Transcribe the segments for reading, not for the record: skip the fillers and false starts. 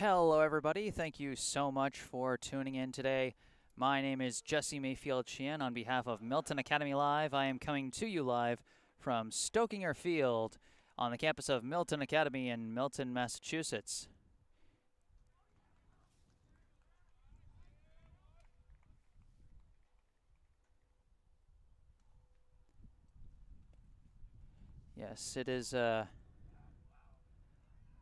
Hello, everybody. Thank you so much for tuning in today. My name is Jesse Mayfield Sheehan. On behalf of Milton Academy Live, I am coming to you live from Stokinger Field on the campus of Milton Academy in Milton, Massachusetts. Yes, it is a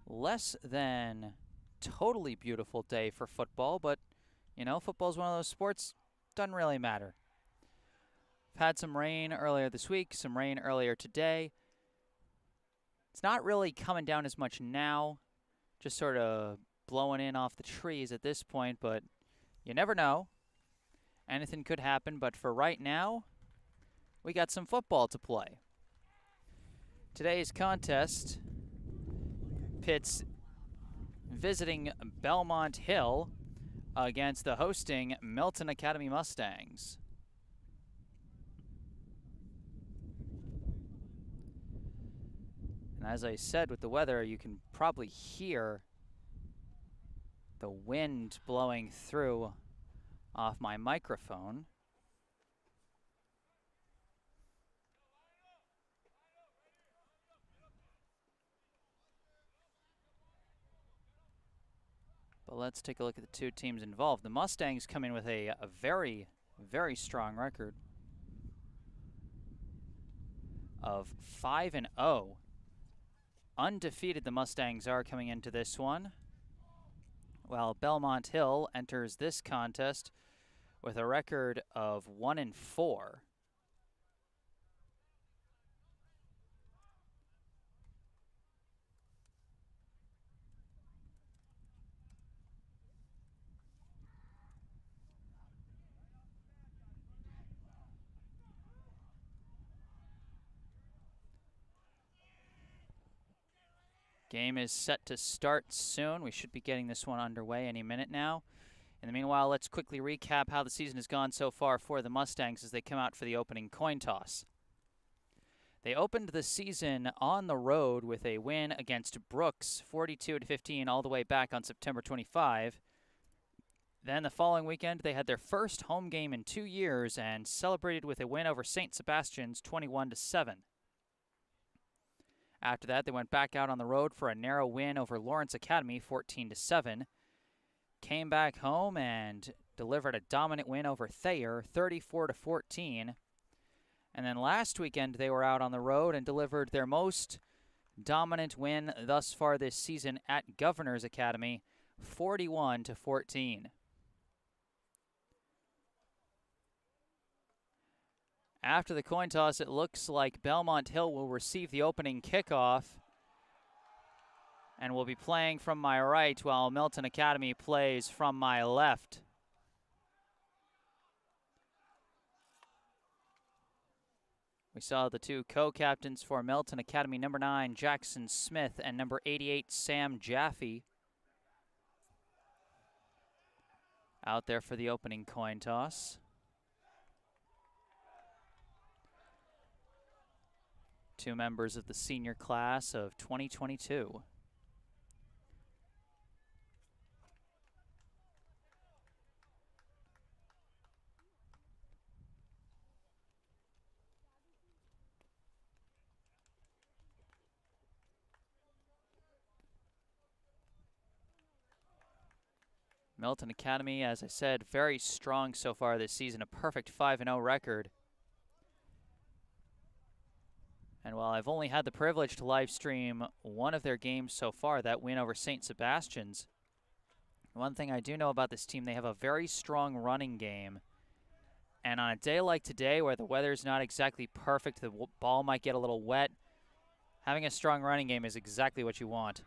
less than totally beautiful day for football, but, you know, football is one of those sports, doesn't really matter. I've had some rain earlier this week, some rain earlier today. It's not really coming down as much now, just sort of blowing in off the trees at this point, but you never know. Anything could happen, but for right now, we got some football to play. Today's contest pits visiting Belmont Hill against the hosting Milton Academy Mustangs. And as I said with the weather, you can probably hear the wind blowing through off my microphone. But let's take a look at the two teams involved. The Mustangs come in with a very, very strong record of 5-0. Undefeated the Mustangs are coming into this one, while Belmont Hill enters this contest with a record of 1-4. Game is set to start soon. We should be getting this one underway any minute now. In the meanwhile, let's quickly recap how the season has gone so far for the Mustangs as they come out for the opening coin toss. They opened the season on the road with a win against Brooks, 42-15, all the way back on September 25. Then the following weekend, they had their first home game in 2 years and celebrated with a win over St. Sebastian's, 21-7. After that, they went back out on the road for a narrow win over Lawrence Academy, 14-7. Came back home and delivered a dominant win over Thayer, 34-14. And then last weekend, they were out on the road and delivered their most dominant win thus far this season at Governor's Academy, 41-14. After the coin toss, it looks like Belmont Hill will receive the opening kickoff and will be playing from my right while Milton Academy plays from my left. We saw the two co-captains for Milton Academy, number 9, Jackson Smith, and number 88, Sam Jaffe, out there for the opening coin toss. Two members of the senior class of 2022. Milton Academy, as I said, very strong so far this season, a perfect 5-0 record. And while I've only had the privilege to live stream one of their games so far, that win over St. Sebastian's, one thing I do know about this team, they have a very strong running game. And on a day like today where the weather's not exactly perfect, the ball might get a little wet, having a strong running game is exactly what you want.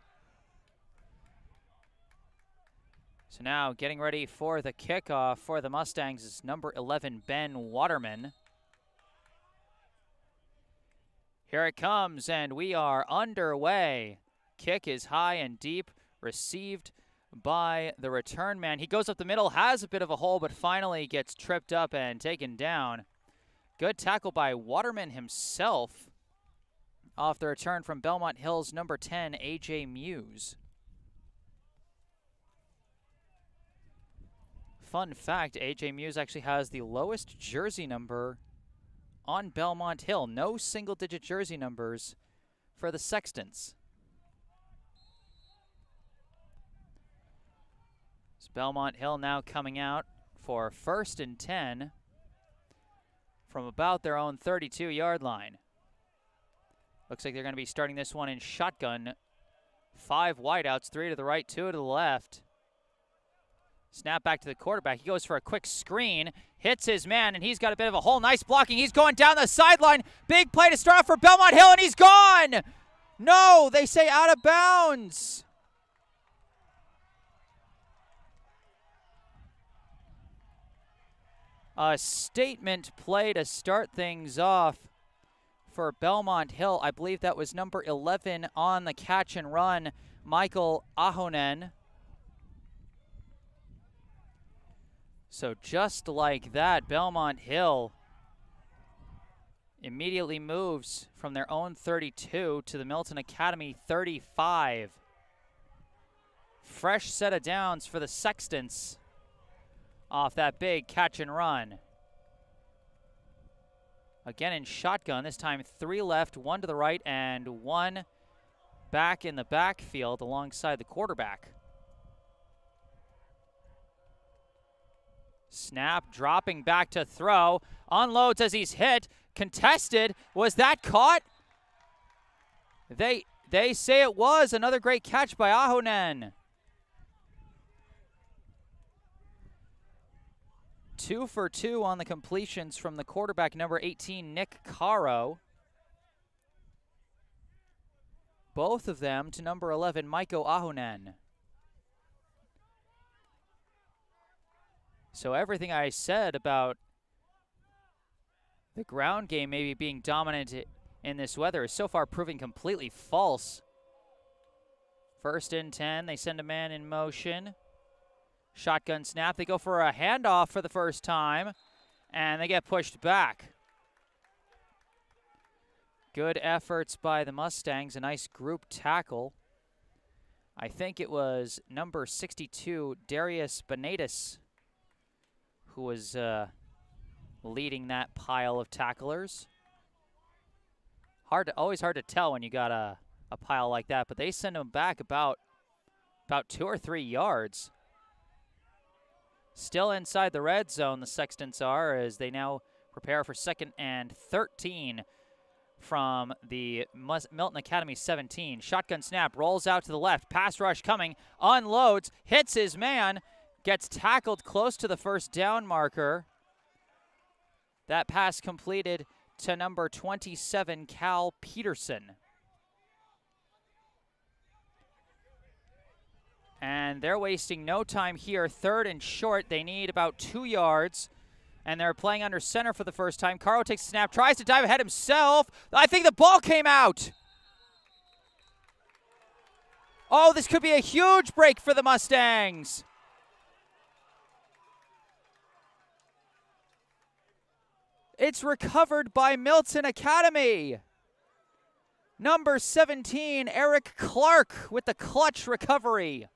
So now getting ready for the kickoff for the Mustangs is number 11, Ben Waterman. Here it comes, and we are underway. Kick is high and deep, received by the return man. He goes up the middle, has a bit of a hole, but finally gets tripped up and taken down. Good tackle by Waterman himself off the return from Belmont Hill's number 10, A.J. Muse. fun fact, A.J. Muse actually has the lowest jersey number on Belmont Hill. No single-digit jersey numbers for the Sextons. So Belmont Hill now coming out for 1st and 10 from about their own 32-yard line. Looks like they're going to be starting this one in shotgun. 5 wideouts, 3 to the right, 2 to the left. Snap back to the quarterback. He goes for a quick screen, hits his man, and he's got a bit of a hole. Nice blocking. He's going down the sideline. Big play to start off for Belmont Hill, and he's gone. No, they say out of bounds. A statement play to start things off for Belmont Hill. I believe that was number 11 on the catch and run, Michael Ahonen. So just like that, Belmont Hill immediately moves from their own 32 to the Milton Academy 35. Fresh set of downs for the Sextons off that big catch and run. Again in shotgun, this time 3 left, 1 to the right, and 1 back in the backfield alongside the quarterback. Snap, dropping back to throw, unloads as he's hit, contested. Was that caught? They say it was. Another great catch by Ahonen. 2 for 2 on the completions from the quarterback, number 18, Nick Caro. Both of them to number 11, Maiko Ahonen. So everything I said about the ground game maybe being dominant in this weather is so far proving completely false. 1st and 10, they send a man in motion. Shotgun snap, they go for a handoff for the first time, and they get pushed back. Good efforts by the Mustangs, a nice group tackle. I think it was number 62, Darius Benatis, who was leading that pile of tacklers. Always hard to tell when you got a pile like that, but they send him back about 2 or 3 yards. Still inside the red zone, the Sextons are, as they now prepare for 2nd and 13 from the Milton Academy 17. Shotgun snap, rolls out to the left, pass rush coming, unloads, hits his man, gets tackled close to the first down marker. That pass completed to number 27, Cal Peterson. And they're wasting no time here. 3rd and short. They need about 2 yards. And they're playing under center for the first time. Caro takes a snap, tries to dive ahead himself. I think the ball came out. Oh, this could be a huge break for the Mustangs. It's recovered by Milton Academy. Number 17, Eric Clark with the clutch recovery.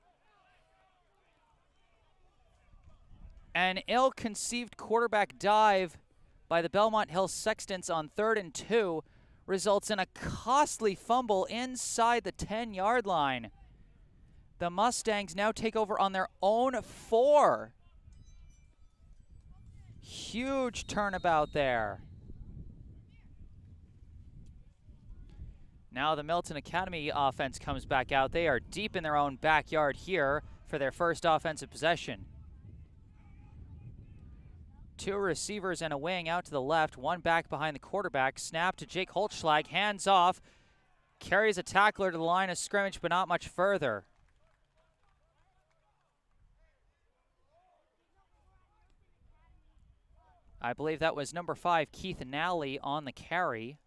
An ill-conceived quarterback dive by the Belmont Hill Sextons on 3rd and 2 results in a costly fumble inside the 10-yard line. The Mustangs now take over on their own 4. Huge turnabout there. Now the Milton Academy offense comes back out. They are deep in their own backyard here for their first offensive possession. 2 receivers and a wing out to the left, 1 back behind the quarterback. Snap to Jake Holtschlag, hands off, carries a tackler to the line of scrimmage, but not much further. I believe that was number 5, Keith Nally, on the carry.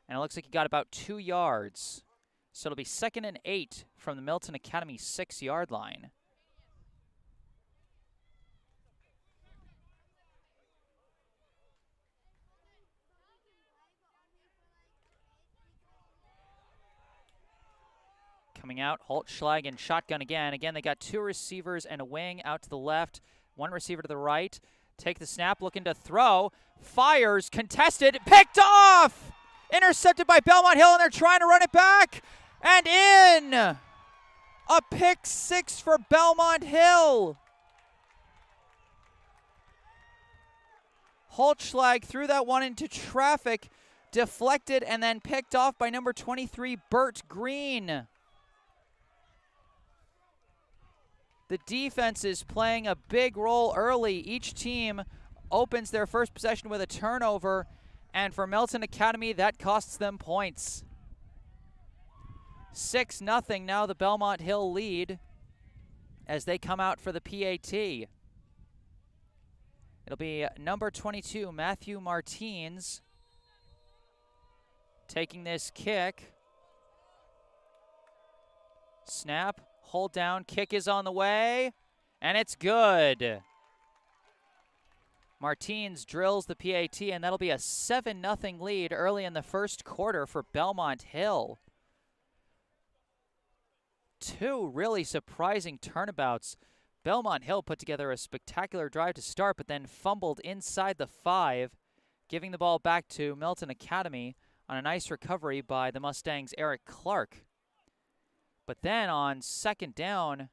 And it looks like he got about 2 yards. So it'll be 2nd and 8 from the Milton Academy 6-yard line. Coming out, Holtschlag and shotgun again. Again, they got 2 receivers and a wing out to the left. One receiver to the right. Take the snap, looking to throw. Fires, contested, picked off! Intercepted by Belmont Hill, and they're trying to run it back. And in! A pick six for Belmont Hill. Holtschlag threw that one into traffic, deflected, and then picked off by number 23, Bert Green. The defense is playing a big role early. Each team opens their first possession with a turnover, and for Milton Academy, that costs them points. 6-0 now the Belmont Hill lead as they come out for the PAT. It'll be number 22, Matthew Martins, taking this kick. Snap, hold down, kick is on the way, and it's good. Martins drills the PAT, and that'll be a 7-0 lead early in the first quarter for Belmont Hill. Two really surprising turnabouts. Belmont Hill put together a spectacular drive to start, but then fumbled inside the 5, giving the ball back to Milton Academy on a nice recovery by the Mustangs' Eric Clark. But then on second down,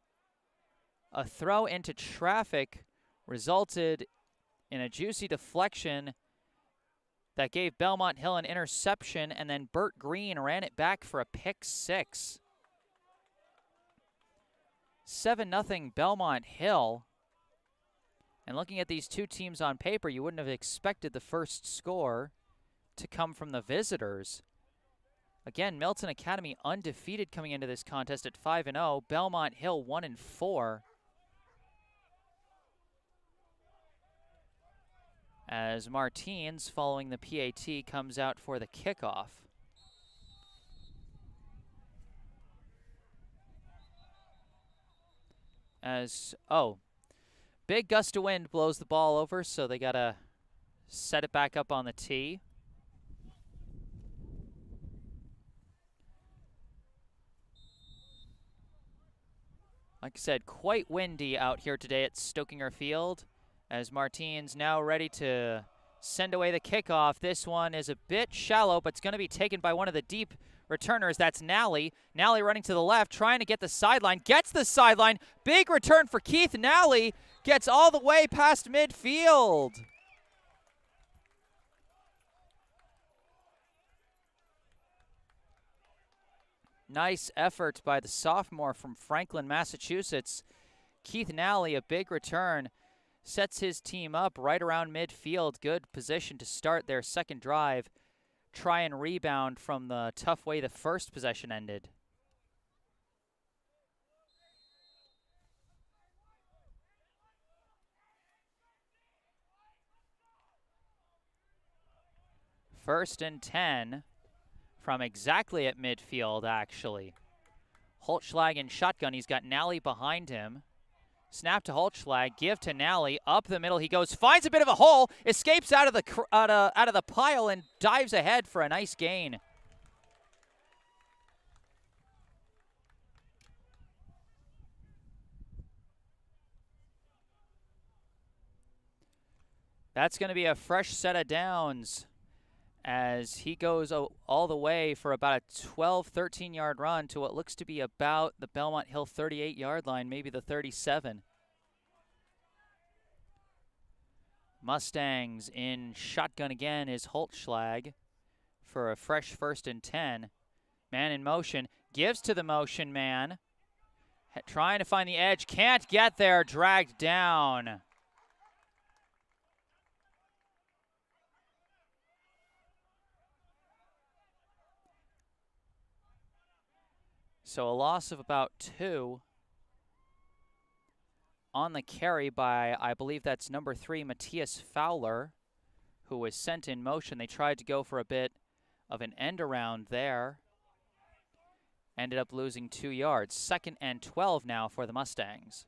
a throw into traffic resulted in a juicy deflection that gave Belmont Hill an interception, and then Bert Green ran it back for a pick six. 7-0 Belmont Hill. And looking at these two teams on paper, you wouldn't have expected the first score to come from the visitors. Again, Milton Academy undefeated coming into this contest at 5-0. Belmont Hill 1-4. As Martins, following the PAT, comes out for the kickoff. Big gust of wind blows the ball over, so they gotta set it back up on the tee. Like I said, quite windy out here today at Stokinger Field, as Martins now ready to send away the kickoff. This one is a bit shallow, but it's going to be taken by one of the deep returners. That's Nally. Nally running to the left, trying to get the sideline. Gets the sideline. Big return for Keith Nally. Gets all the way past midfield. Nice effort by the sophomore from Franklin, Massachusetts. Keith Nally, a big return, sets his team up right around midfield. Good position to start their second drive. Try and rebound from the tough way the first possession ended. First and 10 from exactly at midfield, actually. Holtschlag in shotgun. He's got Nally behind him. Snap to Holtschlag, give to Nally, up the middle he goes, finds a bit of a hole, escapes out of the pile, and dives ahead for a nice gain. That's going to be a fresh set of downs as he goes all the way for about a 12, 13-yard run to what looks to be about the Belmont Hill 38-yard line, maybe the 37. Mustangs in shotgun again is Holtschlag for a fresh first and 10. Man in motion, gives to the motion man. Trying to find the edge, can't get there, dragged down. So a loss of about 2 on the carry by, I believe that's number 3, Matthias Fowler, who was sent in motion. They tried to go for a bit of an end around there. Ended up losing 2 yards. 2nd and 12 now for the Mustangs.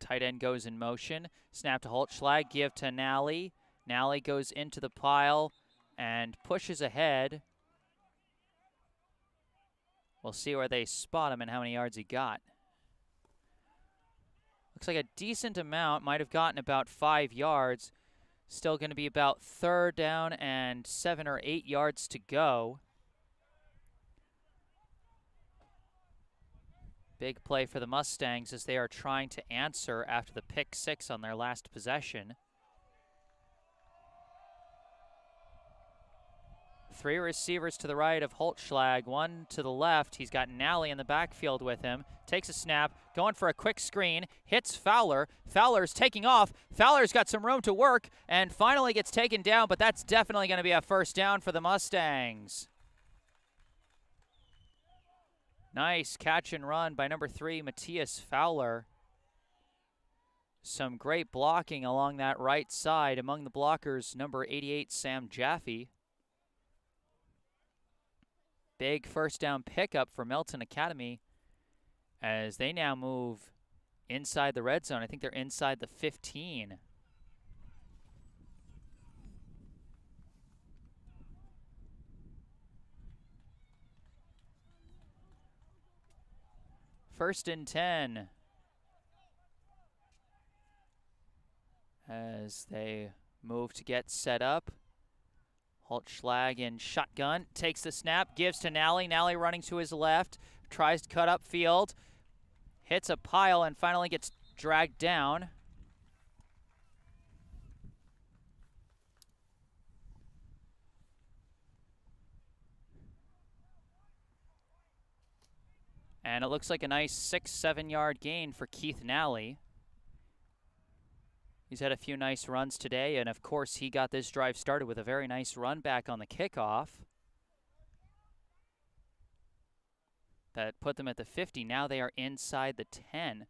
Tight end goes in motion. Snap to Holtschlag, give to Nally. Nally goes into the pile and pushes ahead. We'll see where they spot him and how many yards he got. Looks like a decent amount, might have gotten about 5 yards. Still going to be about 3rd down and 7 or 8 yards to go. Big play for the Mustangs as they are trying to answer after the pick 6 on their last possession. 3 receivers to the right of Holtschlag, 1 to the left. He's got Nally in the backfield with him. Takes a snap, going for a quick screen, hits Fowler. Fowler's taking off. Fowler's got some room to work and finally gets taken down, but that's definitely going to be a 1st down for the Mustangs. Nice catch and run by number 3, Matthias Fowler. Some great blocking along that right side. Among the blockers, number 88, Sam Jaffe. Big 1st down pickup for Milton Academy as they now move inside the red zone. I think they're inside the 15. First and 10 as they move to get set up. Holtschlag in shotgun, takes the snap, gives to Nally. Nally running to his left, tries to cut up field, hits a pile and finally gets dragged down. And it looks like a nice 6-7 yard gain for Keith Nally. He's had a few nice runs today, and of course he got this drive started with a very nice run back on the kickoff. That put them at the 50. Now they are inside the 10.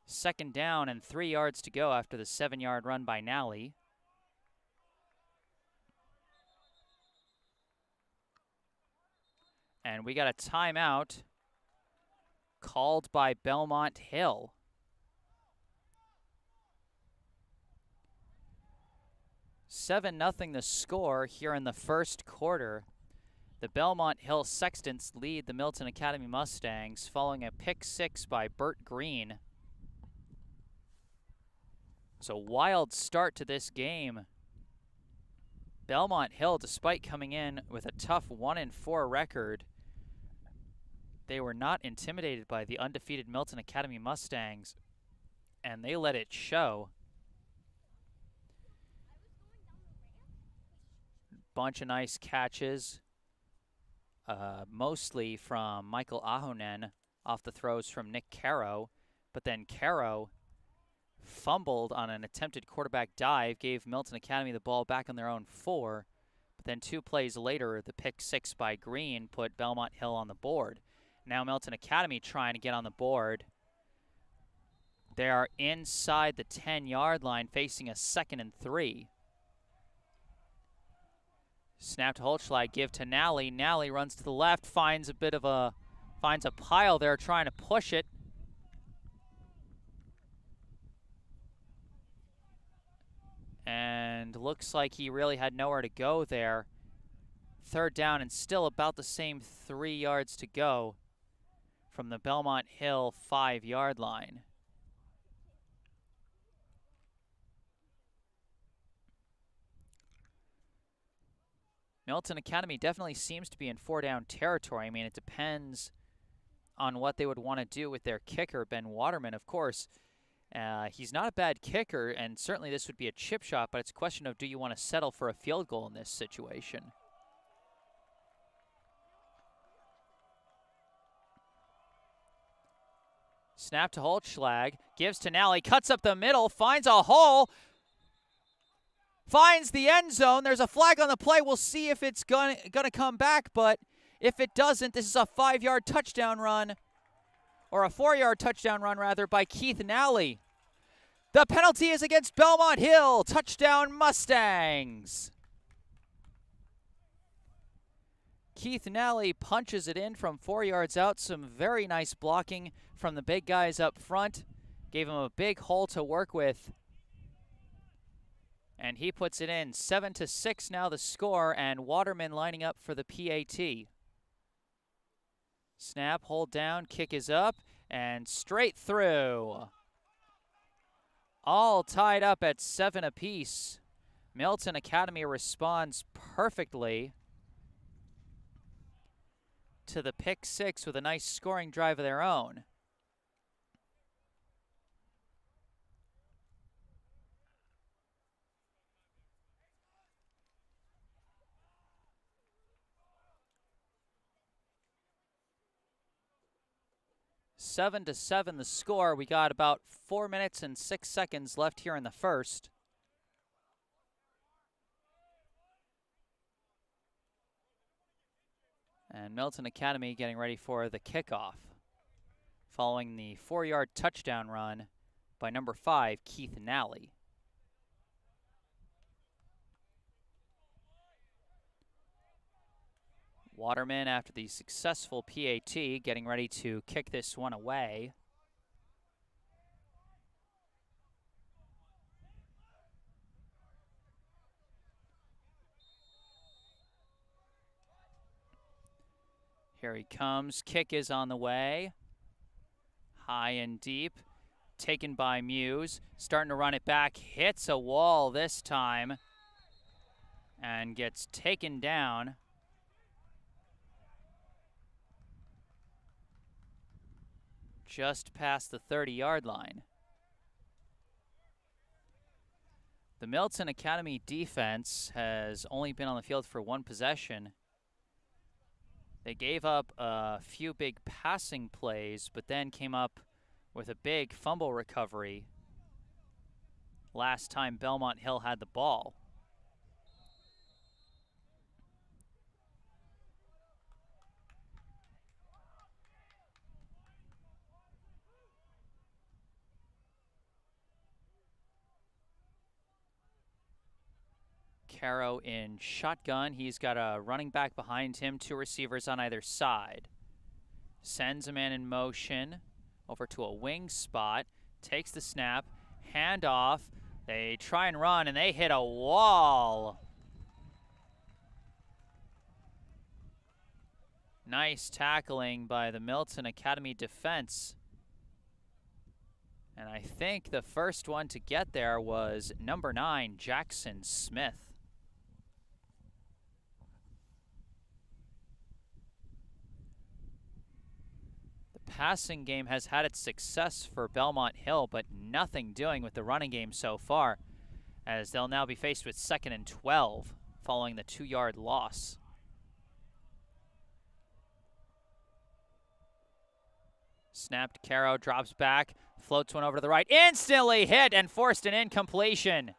2nd down and 3 yards to go after the 7-yard run by Nally. And we got a timeout called by Belmont Hill. 7-0 the score here in the 1st quarter. The Belmont Hill Sextons lead the Milton Academy Mustangs following a pick 6 by Bert Green. It's a wild start to this game. Belmont Hill, despite coming in with a tough 1-4 record, they were not intimidated by the undefeated Milton Academy Mustangs, and they let it show. Bunch of nice catches, mostly from Michael Ahonen off the throws from Nick Caro, but then Caro fumbled on an attempted quarterback dive, gave Milton Academy the ball back on their own 4, but then 2 plays later, the pick 6 by Green put Belmont Hill on the board. Now Milton Academy trying to get on the board. They are inside the 10-yard line, facing a 2nd and 3. Snap to Holtschlag, give to Nally. Nally runs to the left, finds a pile there, trying to push it. And looks like he really had nowhere to go there. 3rd down and still about the same 3 yards to go from the Belmont Hill 5-yard line. Milton Academy definitely seems to be in 4-down territory. I mean, it depends on what they would want to do with their kicker, Ben Waterman, of course. He's not a bad kicker, and certainly this would be a chip shot, but it's a question of, do you want to settle for a field goal in this situation? Snap to Holtschlag, gives to Nally, cuts up the middle, finds a hole, finds the end zone. There's a flag on the play. We'll see if it's gonna come back, but if it doesn't, this is a 5-yard touchdown run, or a 4-yard touchdown run, rather, by Keith Nally. The penalty is against Belmont Hill. Touchdown Mustangs. Keith Nally punches it in from 4 yards out. Some very nice blocking from the big guys up front. Gave him a big hole to work with. And he puts it in. 7-6 now the score, and Waterman lining up for the PAT. Snap, hold down, kick is up, and straight through. All tied up at 7 apiece. Milton Academy responds perfectly to the pick six with a nice scoring drive of their own. Seven to 7 the score. We got about 4 minutes and 6 seconds left here in the first. And Milton Academy getting ready for the kickoff, following the 4-yard touchdown run by number 5, Keith Nally. Waterman, after the successful PAT, getting ready to kick this one away. Here he comes. Kick is on the way. High and deep. Taken by Muse. Starting to run it back. Hits a wall this time. And gets taken down. Just past the 30-yard line. The Milton Academy defense has only been on the field for one possession. They gave up a few big passing plays, but then came up with a big fumble recovery last time Belmont Hill had the ball. Caro in shotgun. He's got a running back behind him, 2 receivers on either side. Sends a man in motion over to a wing spot, takes the snap, handoff. They try and run, and they hit a wall. Nice tackling by the Milton Academy defense. And I think the first one to get there was number 9, Jackson Smith. Passing game has had its success for Belmont Hill, but nothing doing with the running game so far, as they'll now be faced with 2nd and 12 following the 2-yard loss. Snapped, Caro drops back, floats one over to the right, instantly hit and forced an incompletion.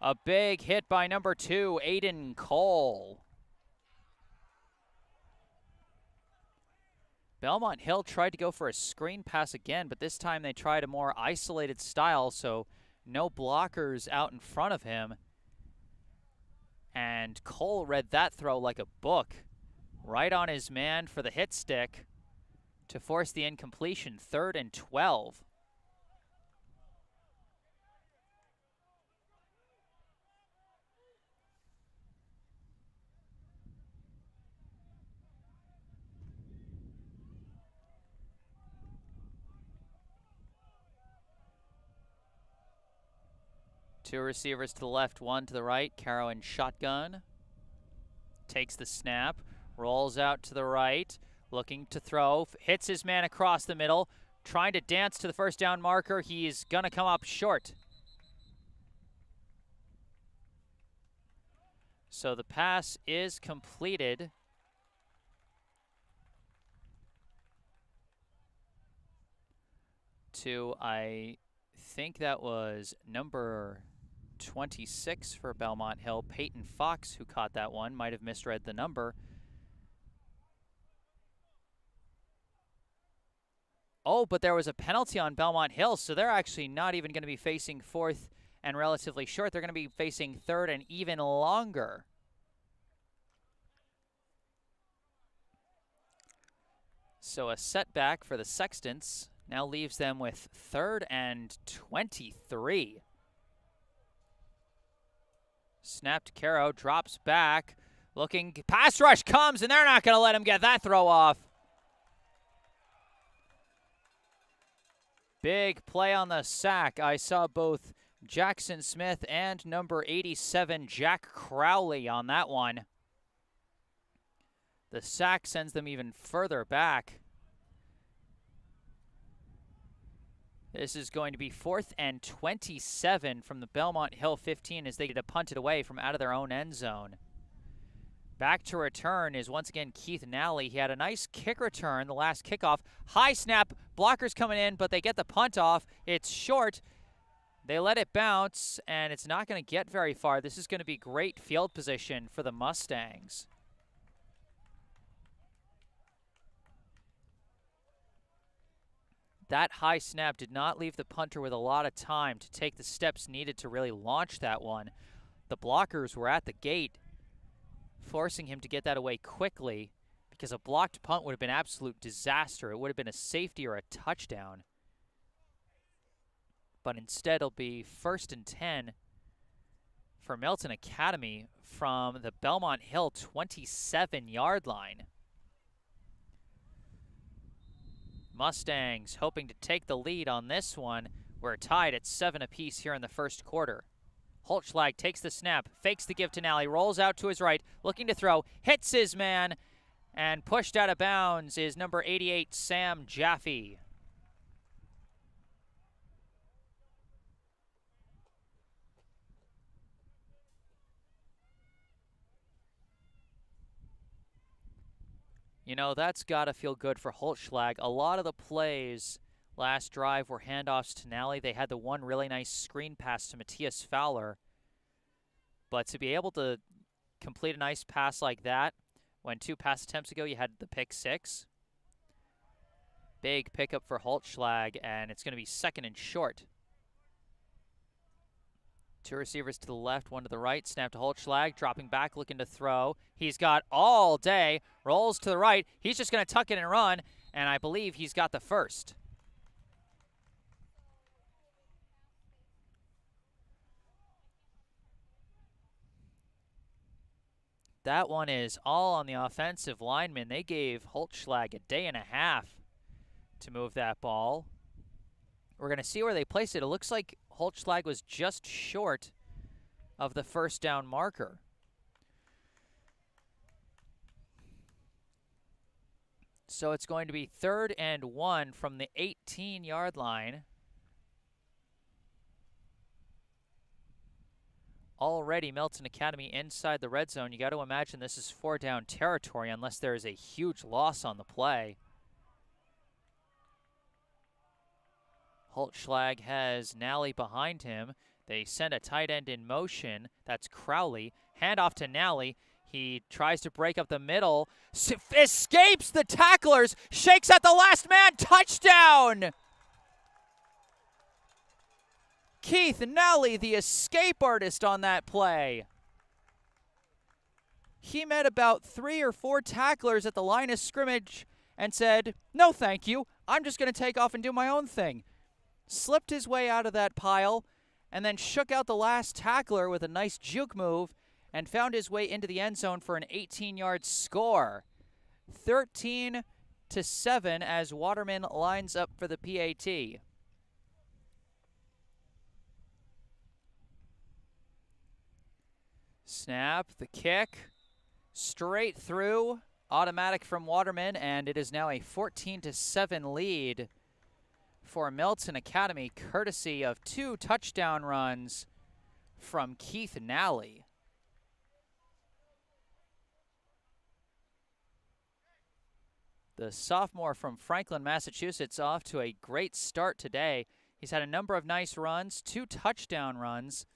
A big hit by number 2, Aiden Cole. Belmont Hill tried to go for a screen pass again, but this time they tried a more isolated style, so no blockers out in front of him. And Cole read that throw like a book, right on his man for the hit stick to force the incompletion, 3rd and 12. Two receivers to the left, one to the right. Caro in shotgun. Takes the snap, rolls out to the right, looking to throw, hits his man across the middle, trying to dance to the first down marker. He's going to come up short. So the pass is completed. To, I think that was number 26 for Belmont Hill, Peyton Fox, who caught that one. Might have misread the number. Oh, but there was a penalty on Belmont Hill, so they're actually not even going to be facing 4th and relatively short. They're going to be facing 3rd and even longer. So a setback for the Sextons. Now leaves them with 3rd and 23. Snap to Caro, drops back. Looking, pass rush comes, and they're not going to let him get that throw off. Big play on the sack. I saw both Jackson Smith and number 87, Jack Crowley, on that one. The sack sends them even further back. This is going to be 4th and 27 from the Belmont Hill 15 as they get to punt it away from out of their own end zone. Back to return is once again Keith Nally. He had a nice kick return the last kickoff. High snap, blockers coming in, but they get the punt off. It's short. They let it bounce, and it's not going to get very far. This is going to be great field position for the Mustangs. That high snap did not leave the punter with a lot of time to take the steps needed to really launch that one. The blockers were at the gate, forcing him to get that away quickly because a blocked punt would have been absolute disaster. It would have been a safety or a touchdown. But instead, it'll be 1st and 10 for Milton Academy from the Belmont Hill 27-yard line. Mustangs hoping to take the lead on this one. We're tied at 7 apiece here in the first quarter. Holtschlag takes the snap, fakes the give to Nally, rolls out to his right, looking to throw, hits his man, and pushed out of bounds is number 88, Sam Jaffe. You know, that's got to feel good for Holtschlag. A lot of the plays last drive were handoffs to Nally. They had the one really nice screen pass to Matthias Fowler. But to be able to complete a nice pass like that, when 2 pass attempts ago you had the pick 6. Big pickup for Holtschlag, and it's going to be 2nd and short. 2 receivers to the left, 1 to the right. Snap to Holtschlag, dropping back, looking to throw. He's got all day, rolls to the right. He's just going to tuck it and run, and I believe he's got the first. That one is all on the offensive lineman. They gave Holtschlag a day and a half to move that ball. We're going to see where they place it. It looks like Holtschlag was just short of the first down marker. So it's going to be 3rd and 1 from the 18-yard line. Already Milton Academy inside the red zone. You got to imagine this is 4-down territory unless there is a huge loss on the play. Holtschlag has Nally behind him. They send a tight end in motion. That's Crowley. Handoff to Nally. He tries to break up the middle. Escapes the tacklers. Shakes at the last man. Touchdown! Keith Nally, the escape artist on that play. He met about 3 or 4 tacklers at the line of scrimmage and said, "No, thank you. I'm just going to take off and do my own thing." Slipped his way out of that pile, and then shook out the last tackler with a nice juke move and found his way into the end zone for an 18-yard score. 13-7 as Waterman lines up for the PAT. Snap, the kick, straight through, automatic from Waterman, and it is now a 14-7 lead for Milton Academy, courtesy of 2 touchdown runs from Keith Nally. The sophomore from Franklin, Massachusetts, off to a great start today. He's had a number of nice runs, 2 touchdown runs.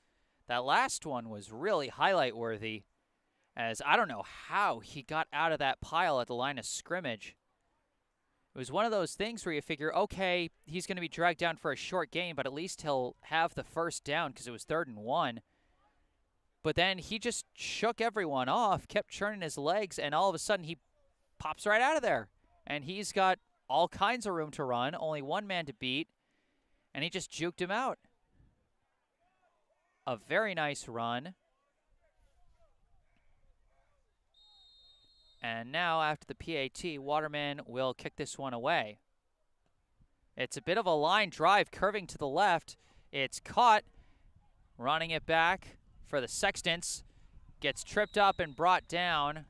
That last one was really highlight worthy, as I don't know how he got out of that pile at the line of scrimmage. It was one of those things where you figure, okay, he's going to be dragged down for a short game, but at least he'll have the first down because it was 3rd and 1. But then he just shook everyone off, kept churning his legs, and all of a sudden he pops right out of there. And he's got all kinds of room to run, only one man to beat, and he just juked him out. A very nice run. And now, after the PAT, Waterman will kick this one away. It's a bit of a line drive curving to the left. It's caught. Running it back for the Sextants. Gets tripped up and brought down.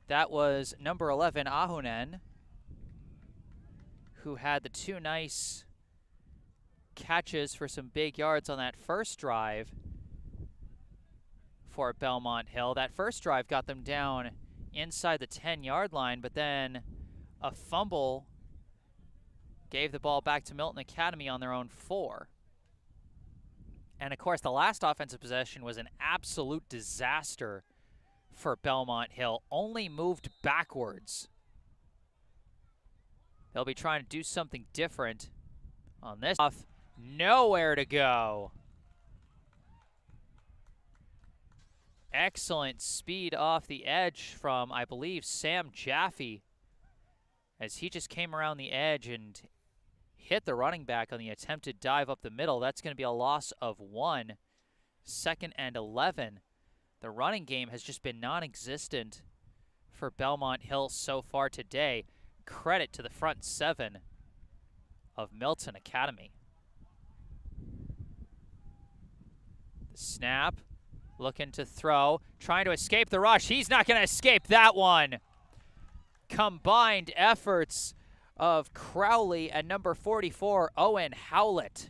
That was number 11, Ahonen, who had the two nice catches for some big yards on that first drive for Belmont Hill. That first drive got them down inside the 10-yard line, but then a fumble gave the ball back to Milton Academy on their own 4. And, of course, the last offensive possession was an absolute disaster for Belmont Hill. Only moved backwards. They'll be trying to do something different on this. Nowhere to go. Excellent speed off the edge from, I believe, Sam Jaffe, as he just came around the edge and hit the running back on the attempted dive up the middle. That's going to be a loss of 1. 2nd and 11. The running game has just been non-existent for Belmont Hill so far today. Credit to the front 7 of Milton Academy. The snap, looking to throw, trying to escape the rush. He's not going to escape that one. Combined efforts of Crowley and number 44, Owen Howlett.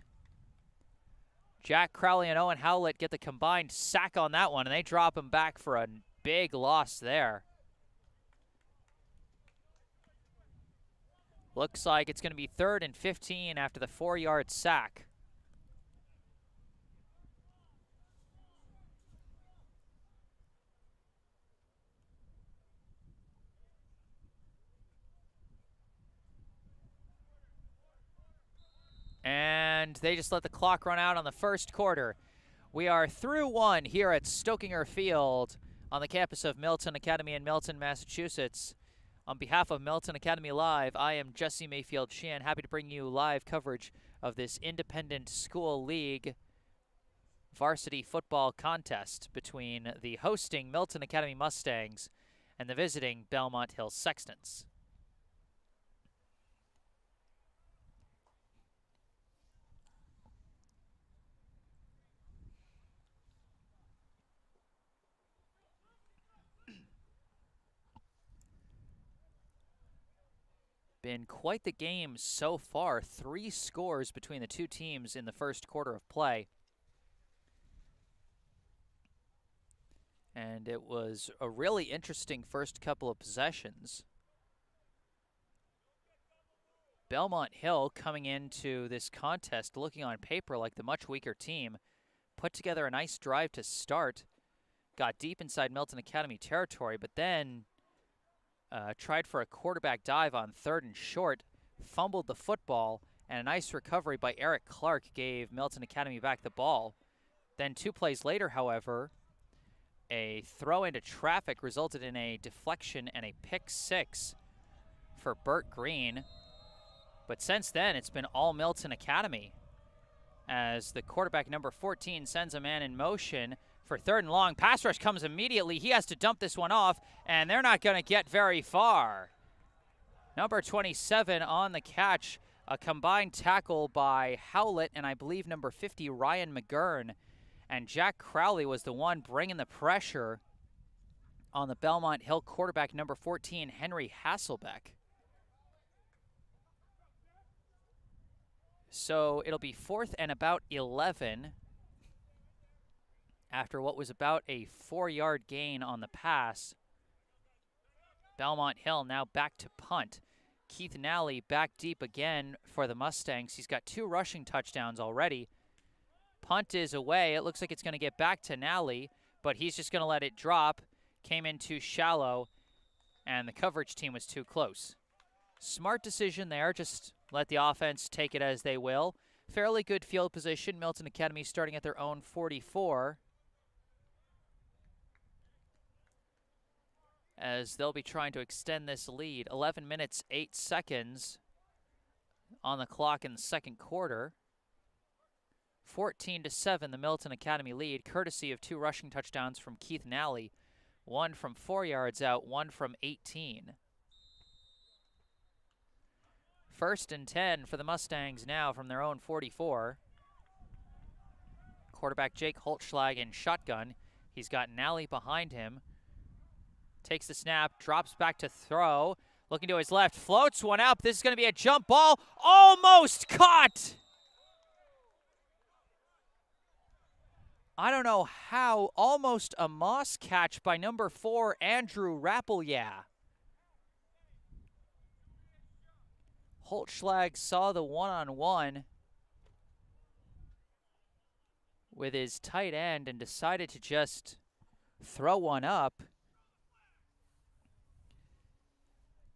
Jack Crowley and Owen Howlett get the combined sack on that one, and they drop him back for a big loss there. Looks like it's going to be 3rd and 15 after the 4-yard sack. And they just let the clock run out on the first quarter. We are through 1 here at Stokinger Field on the campus of Milton Academy in Milton, Massachusetts. On behalf of Milton Academy Live, I am Jesse Mayfield Sheehan, happy to bring you live coverage of this Independent School League varsity football contest between the hosting Milton Academy Mustangs and the visiting Belmont Hill Sextants. Been quite the game so far. 3 scores between the two teams in the first quarter of play. And it was a really interesting first couple of possessions. Belmont Hill, coming into this contest looking on paper like the much weaker team, put together a nice drive to start, got deep inside Milton Academy territory, but then tried for a quarterback dive on 3rd and short, fumbled the football, and a nice recovery by Eric Clark gave Milton Academy back the ball. Then 2 plays later, however, a throw into traffic resulted in a deflection and a pick 6 for Burt Green. But since then, it's been all Milton Academy, as the quarterback, number 14, sends a man in motion for 3rd and long. Pass rush comes immediately. He has to dump this one off, and they're not going to get very far. Number 27 on the catch. A combined tackle by Howlett and I believe number 50, Ryan McGurn. And Jack Crowley was the one bringing the pressure on the Belmont Hill quarterback, number 14, Henry Hasselbeck. So it'll be 4th and about 11 after what was about a 4-yard gain on the pass. Belmont Hill now back to punt. Keith Nally back deep again for the Mustangs. He's got 2 rushing touchdowns already. Punt is away. It looks like it's going to get back to Nally, but he's just going to let it drop. Came in too shallow, and the coverage team was too close. Smart decision there. Just let the offense take it as they will. Fairly good field position. Milton Academy starting at their own 44. as they'll be trying to extend this lead. 11 minutes, 8 seconds on the clock in the second quarter. 14-7, the Milton Academy lead, courtesy of 2 rushing touchdowns from Keith Nally. 1 from 4 yards out, 1 from 18. 1st and 10 for the Mustangs now from their own 44. Quarterback Jake Holtschlag in shotgun. He's got Nally behind him. Takes the snap, drops back to throw. Looking to his left, floats one up. This is going to be a jump ball. Almost caught! I don't know how. Almost a Moss catch by number 4, Andrew Rappelya. Holtschlag saw the one-on-one with his tight end and decided to just throw one up.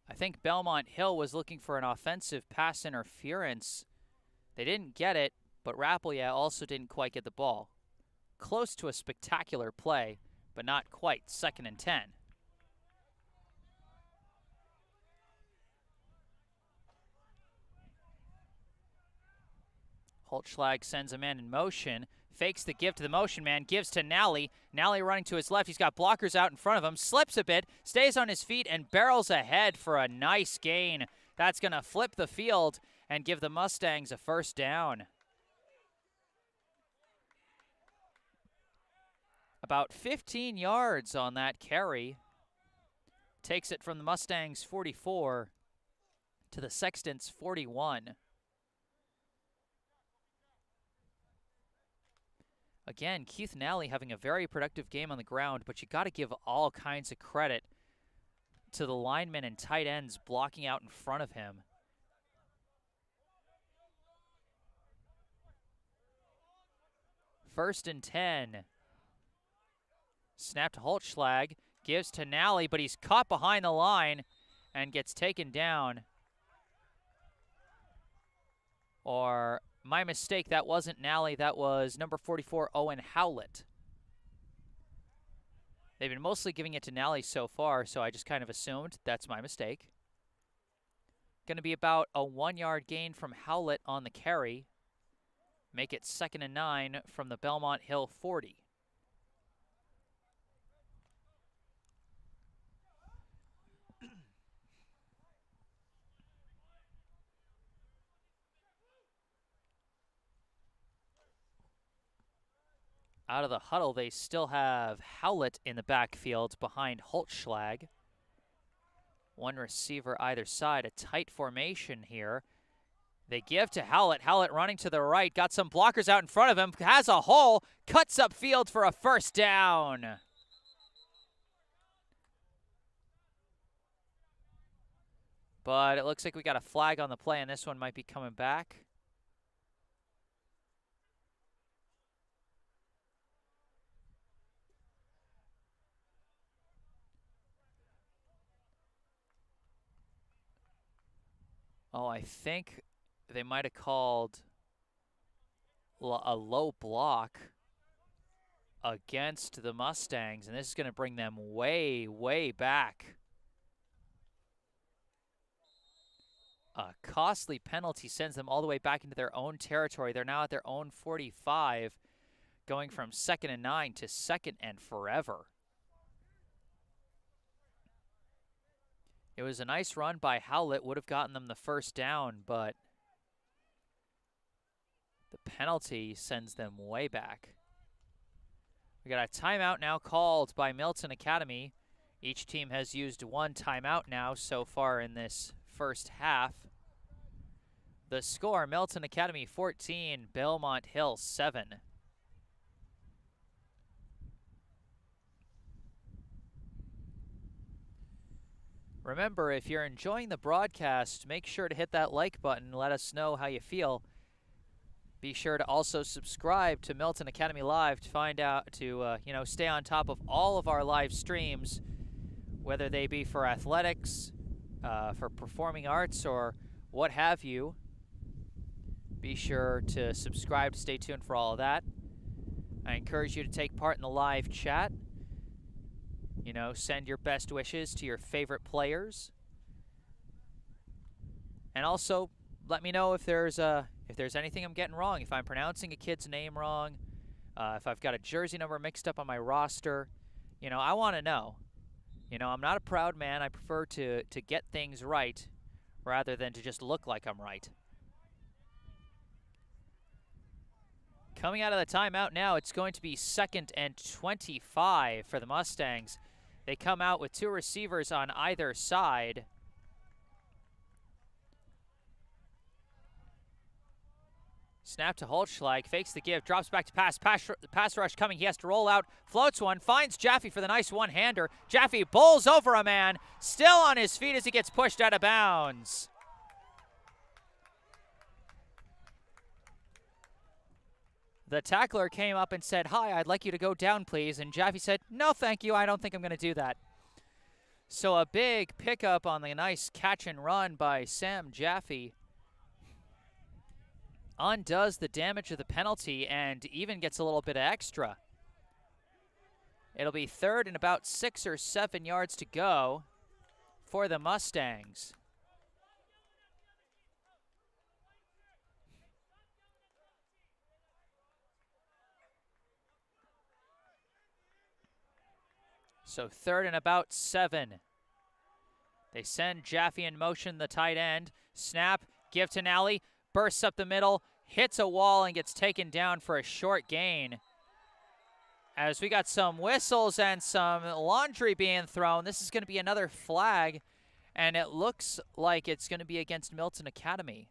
I think Belmont Hill was looking for an offensive pass interference. They didn't get it, but Rappelya also didn't quite get the ball. Close to a spectacular play, but not quite. 2nd and 10. Holtschlag sends a man in motion, fakes the give to the motion man, gives to Nally. Nally running to his left. He's got blockers out in front of him, slips a bit, stays on his feet, and barrels ahead for a nice gain. That's going to flip the field and give the Mustangs a 1st down. About 15 yards on that carry. Takes it from the Mustangs' 44 to the Sextons' 41. Again, Keith Nally having a very productive game on the ground, but you got to give all kinds of credit to the linemen and tight ends blocking out in front of him. First and 10. Snap to Holtschlag, gives to Nally, but he's caught behind the line and gets taken down. Or, my mistake, that wasn't Nally, that was number 44, Owen Howlett. They've been mostly giving it to Nally so far, so I just kind of assumed that's my mistake. Going to be about a 1-yard gain from Howlett on the carry. Make it 2nd and 9 from the Belmont Hill 40. Out of the huddle, they still have Howlett in the backfield behind Holtschlag. 1 receiver either side, a tight formation here. They give to Howlett. Howlett running to the right, got some blockers out in front of him, has a hole, cuts up field for a 1st down. But it looks like we got a flag on the play, and this one might be coming back. Oh, I think they might have called a low block against the Mustangs, and this is going to bring them way, way back. A costly penalty sends them all the way back into their own territory. They're now at their own 45, going from 2nd and 9 to 2nd and forever. It was a nice run by Howlett, would have gotten them the 1st down, but the penalty sends them way back. We got a timeout now called by Milton Academy. Each team has used 1 timeout now so far in this first half. The score, Milton Academy 14, Belmont Hill 7. Remember, if you're enjoying the broadcast, make sure to hit that like button. Let us know how you feel. Be sure to also subscribe to Milton Academy Live to find out, to stay on top of all of our live streams, whether they be for athletics, for performing arts, or what have you. Be sure to subscribe to stay tuned for all of that. I encourage you to take part in the live chat. send your best wishes to your favorite players. And also, let me know if there's anything I'm getting wrong, if I'm pronouncing a kid's name wrong, if I've got a jersey number mixed up on my roster. I want to know. I'm not a proud man. I prefer to get things right rather than to just look like I'm right. Coming out of the timeout now, it's going to be 2nd and 25 for the Mustangs. They come out with 2 receivers on either side. Snap to Holtschlag, fakes the give, drops back to pass rush coming. He has to roll out, floats one, finds Jaffe for the nice one-hander. Jaffe bowls over a man, still on his feet as he gets pushed out of bounds. The tackler came up and said, "Hi, I'd like you to go down, please." And Jaffe said, "No, thank you. I don't think I'm going to do that." So a big pickup on the nice catch and run by Sam Jaffe undoes the damage of the penalty and even gets a little bit of extra. It'll be 3rd and about 6 or 7 yards to go for the Mustangs. So 3rd and about 7. They send Jaffe in motion, the tight end. Snap, give to Nally, bursts up the middle, hits a wall, and gets taken down for a short gain. As we got some whistles and some laundry being thrown, this is going to be another flag, and it looks like it's going to be against Milton Academy.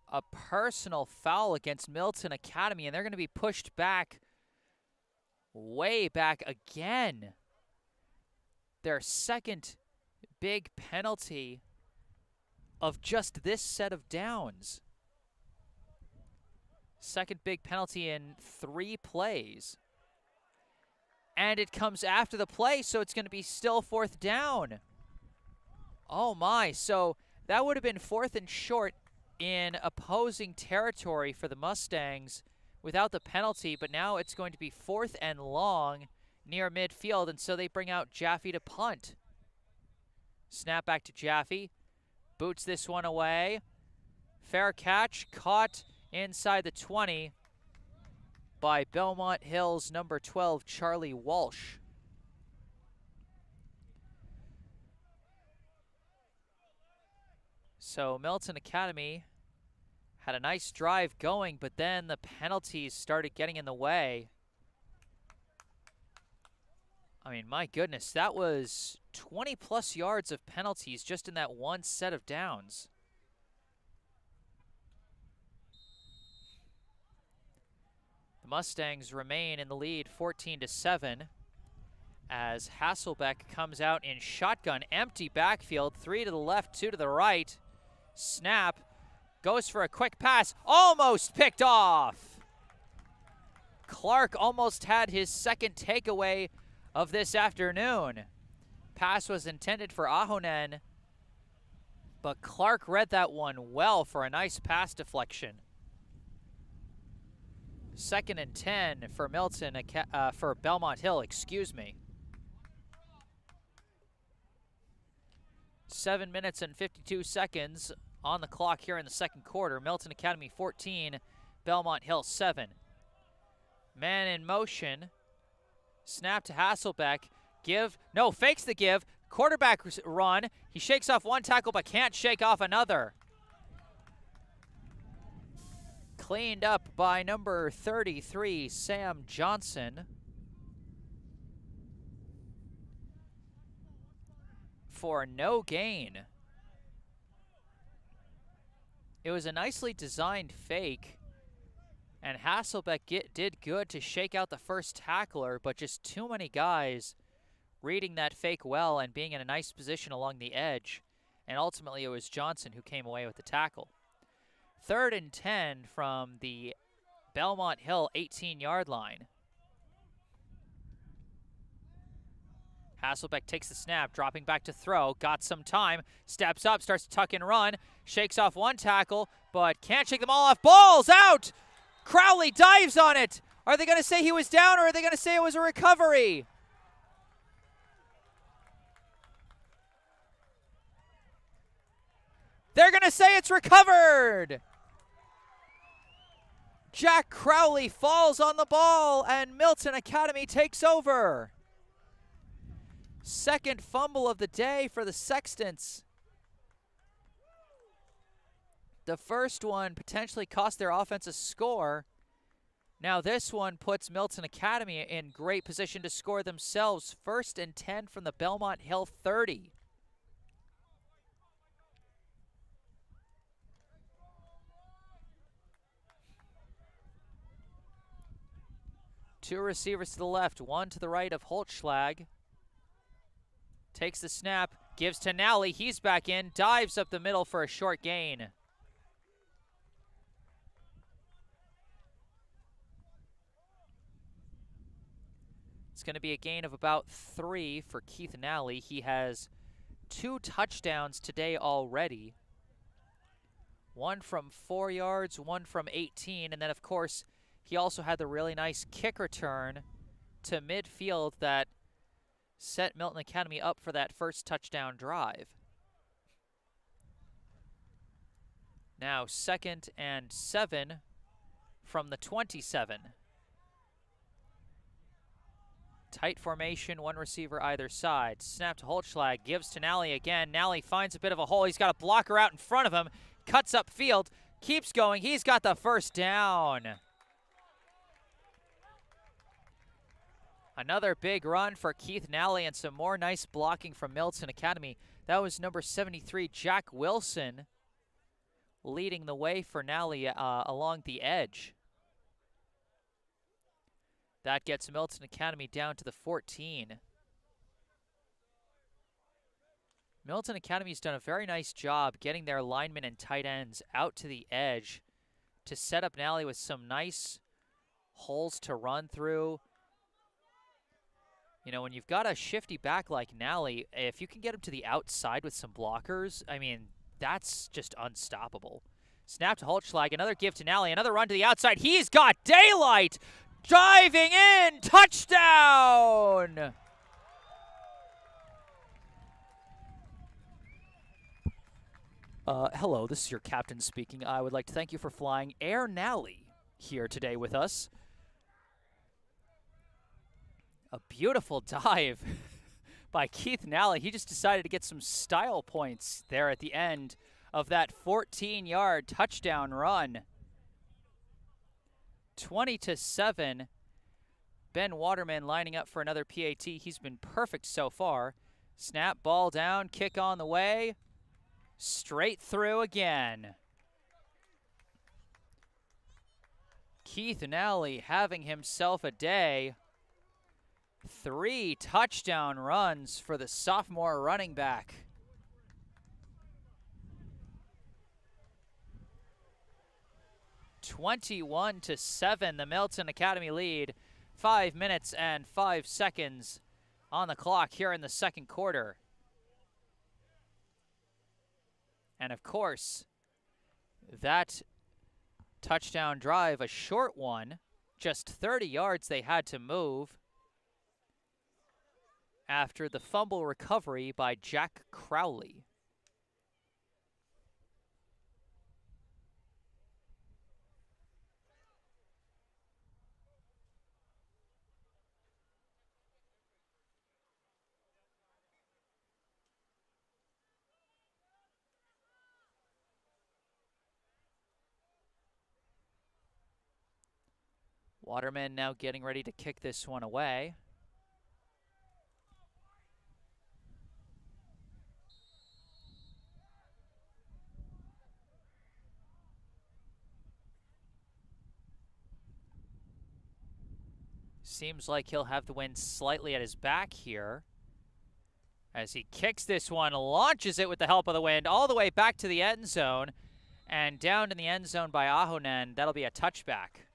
A personal foul against Milton Academy, and they're going to be pushed back, way back again. Their 2nd big penalty of just this set of downs. 2nd big penalty in 3 plays. And it comes after the play, so it's going to be still 4th down. Oh my, so that would have been 4th and short in opposing territory for the Mustangs without the penalty, but now it's going to be 4th and long near midfield, and so they bring out Jaffe to punt. Snap back to Jaffe, boots this one away. Fair catch, caught inside the 20 by Belmont Hill's number 12, Charlie Walsh. So Milton Academy had a nice drive going, but then the penalties started getting in the way. I mean, my goodness, that was 20-plus yards of penalties just in that one set of downs. The Mustangs remain in the lead 14-7 as Hasselbeck comes out in shotgun, empty backfield, 3 to the left, 2 to the right. Snap, goes for a quick pass, almost picked off. Clark almost had his 2nd takeaway of this afternoon. Pass was intended for Ahonen, but Clark read that one well for a nice pass deflection. 2nd and 10 for for Belmont Hill, excuse me. 7 minutes and 52 seconds on the clock here in the 2nd quarter. Milton Academy 14, Belmont Hill 7. Man in motion. Snap to Hasselbeck. Fakes the give. Quarterback run. He shakes off one tackle but can't shake off another. Cleaned up by number 33, Sam Johnson. For no gain. It was a nicely designed fake, and Hasselbeck did good to shake out the first tackler, but just too many guys reading that fake well and being in a nice position along the edge, and ultimately it was Johnson who came away with the tackle. 3rd and 10 from the Belmont Hill 18-yard line. Hasselbeck takes the snap, dropping back to throw. Got some time. Steps up, starts to tuck and run. Shakes off one tackle, but can't shake them all off. Ball's out! Crowley dives on it. Are they going to say he was down, or are they going to say it was a recovery? They're going to say it's recovered. Jack Crowley falls on the ball, and Milton Academy takes over. Second fumble of the day for the Sextons. The first one potentially cost their offense a score. Now this one puts Milton Academy in great position to score themselves. 1st and 10 from the Belmont Hill 30. Two receivers to the left, one to the right of Holtschlag. Takes the snap, gives to Nally. He's back in, dives up the middle for a short gain. It's going to be a gain of about 3 for Keith Nally. He has 2 touchdowns today already. One from 4 yards, one from 18, and then of course he also had the really nice kick return to midfield that set Milton Academy up for that first touchdown drive. Now 2nd and 7 from the 27. Tight formation, one receiver either side. Snap to Holtschlag, gives to Nally again. Nally finds a bit of a hole. He's got a blocker out in front of him. Cuts up field, keeps going. He's got the first down. Another big run for Keith Nally and some more nice blocking from Milton Academy. That was number 73, Jack Wilson, leading the way for Nally along the edge. That gets Milton Academy down to the 14. Milton Academy's done a very nice job getting their linemen and tight ends out to the edge to set up Nally with some nice holes to run through. You know, when you've got a shifty back like Nally, if you can get him to the outside with some blockers, I mean, that's just unstoppable. Snap to Holtschlag, another give to Nally, another run to the outside. He's got daylight! Diving in! Touchdown! Hello, this is your captain speaking. I would like to thank you for flying Air Nally here today with us. A beautiful dive by Keith Nally. He just decided to get some style points there at the end of that 14-yard touchdown run. 20-7. Ben Waterman lining up for another PAT. He's been perfect so far. Snap, ball down, kick on the way. Straight through again. Keith Nally having himself a day. 3 touchdown runs for the sophomore running back. (21-7), the Milton Academy lead. 5 minutes and 5 seconds on the clock here in the second quarter. And of course, that touchdown drive, a short one, just 30 yards they had to move after the fumble recovery by Jack Crowley. Waterman now getting ready to kick this one away. Seems like he'll have the wind slightly at his back here as he kicks this one, launches it with the help of the wind all the way back to the end zone, and down in the end zone by Ahonen. That'll be a touchback.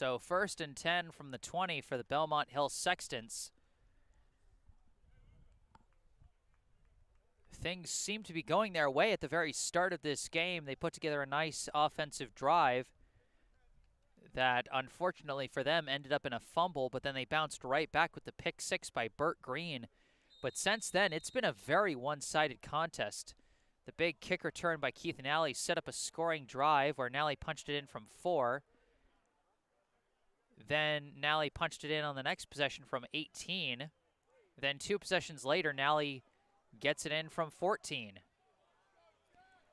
So 1st and 10 from the 20 for the Belmont Hill Sextons. Things seem to be going their way at the very start of this game. They put together a nice offensive drive that, unfortunately for them, ended up in a fumble, but then they bounced right back with the pick 6 by Burt Green. But since then, it's been a very one-sided contest. The big kick return by Keith Nally set up a scoring drive where Nally punched it in from 4. Then Nally punched it in on the next possession from 18. Then 2 possessions later, Nally gets it in from 14.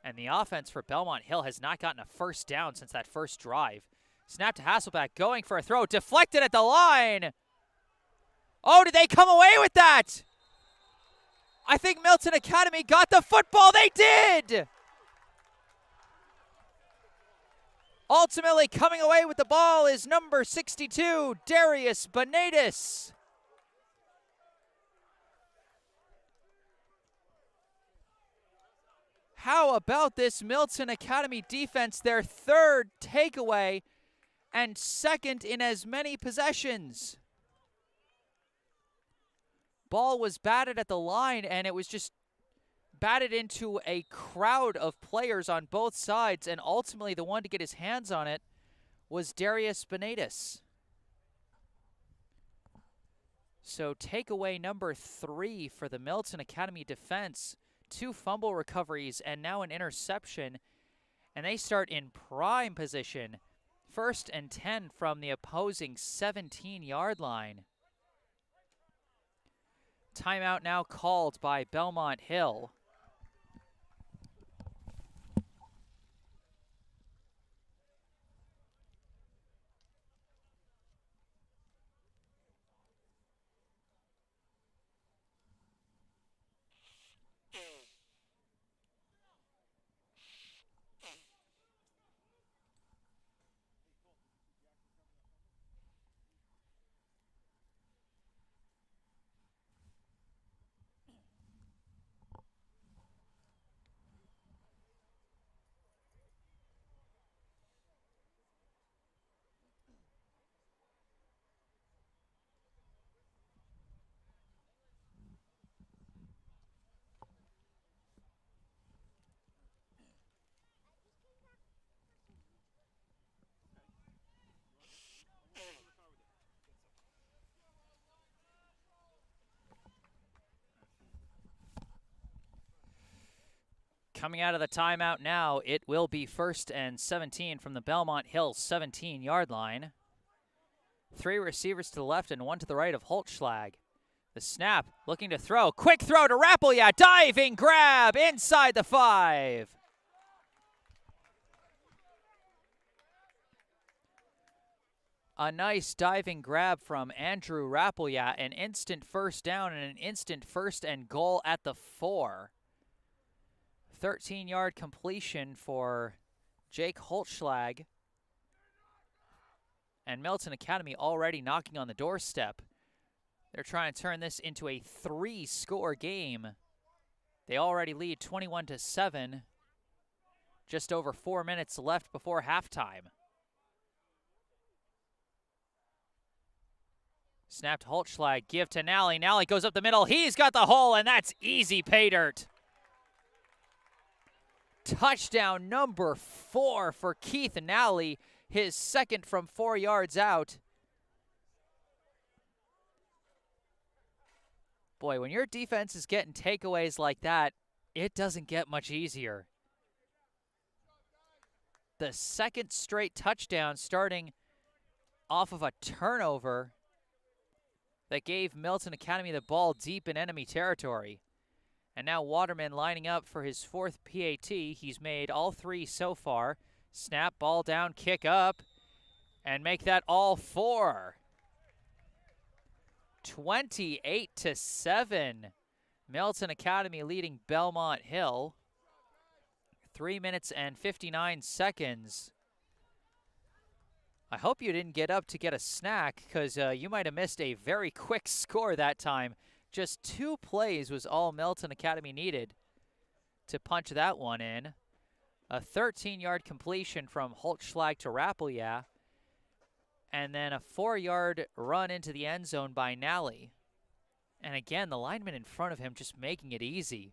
And the offense for Belmont Hill has not gotten a first down since that first drive. Snap to Hasselback, going for a throw, deflected at the line. Oh, did they come away with that? I think Milton Academy got the football. They did! Ultimately coming away with the ball is number 62, Darius Benitez. How about this Milton Academy defense? Their 3rd takeaway and 2nd in as many possessions. Ball was batted at the line, and it was just batted into a crowd of players on both sides, and ultimately the one to get his hands on it was Darius Benitez. So takeaway number 3 for the Milton Academy defense. 2 fumble recoveries and now an interception, and they start in prime position. 1st and 10 from the opposing 17-yard line. Timeout now called by Belmont Hill. Coming out of the timeout now, it will be 1st and 17 from the Belmont Hill 17-yard line. 3 receivers to the left and 1 to the right of Holtschlag. The snap, looking to throw. Quick throw to Rappelya. Diving grab inside the 5. A nice diving grab from Andrew Rappelya. An instant first down and an instant 1st and goal at the 4. 13-yard completion for Jake Holtschlag. And Milton Academy already knocking on the doorstep. They're trying to turn this into a 3-score game. They already lead 21-7. Just over 4 minutes left before halftime. Snap to Holtschlag, give to Nally. Nally goes up the middle. He's got the hole, and that's easy pay dirt. Touchdown number 4 for Keith Nally, his 2nd from 4 yards out. Boy, when your defense is getting takeaways like that, it doesn't get much easier. The 2nd straight touchdown starting off of a turnover that gave Milton Academy the ball deep in enemy territory. And now Waterman lining up for his 4th PAT. He's made all 3 so far. Snap, ball down, kick up, and make that all 4. 28-7. Milton Academy leading Belmont Hill. 3 minutes and 59 seconds. I hope you didn't get up to get a snack, because you might have missed a very quick score that time. Just 2 plays was all Milton Academy needed to punch that one in. A 13-yard completion from Holtschlag to Rappelya. And then a 4-yard run into the end zone by Nally. And again, the lineman in front of him just making it easy.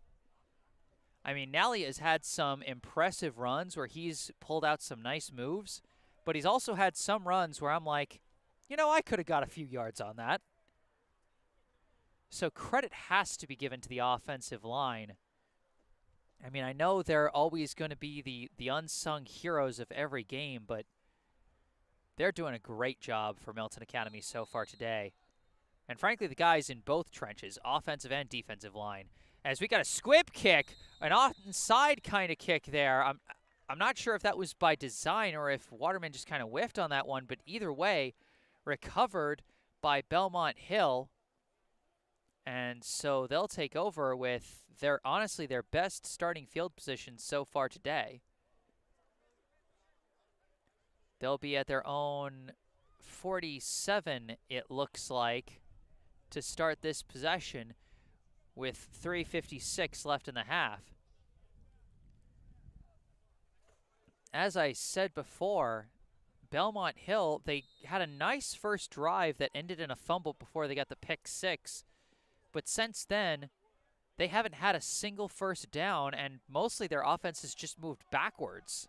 I mean, Nally has had some impressive runs where he's pulled out some nice moves, but he's also had some runs where I'm like, you know, I could have got a few yards on that. So credit has to be given to the offensive line. I mean, I know they're always going to be the unsung heroes of every game, but they're doing a great job for Milton Academy so far today. And frankly, the guys in both trenches, offensive and defensive line, as we got a squib kick, an onside kind of kick there. I'm not sure if that was by design or if Waterman just kind of whiffed on that one, but either way, recovered by Belmont Hill. And so they'll take over with honestly their best starting field position so far today. They'll be at their own 47, it looks like, to start this possession with 3:56 left in the half. As I said before, Belmont Hill, they had a nice first drive that ended in a fumble before they got the pick six. But since then, they haven't had a single first down, and mostly their offense has just moved backwards.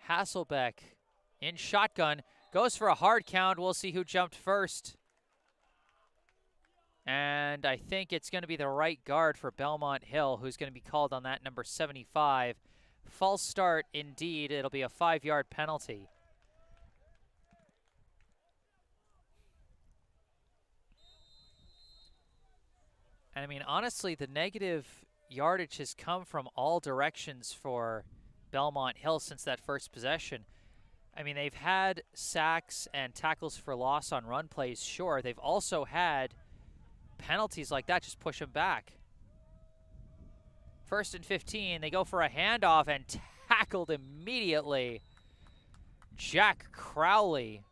Hasselbeck in shotgun, goes for a hard count. We'll see who jumped first. And I think it's going to be the right guard for Belmont Hill who's going to be called on that, number 75. False start indeed. It'll be a 5-yard penalty. And I mean, honestly, the negative yardage has come from all directions for Belmont Hill since that first possession. I mean, they've had sacks and tackles for loss on run plays, sure. They've also had penalties like that just push them back. 1st and 15, they go for a handoff and tackled immediately. Jack Crowley,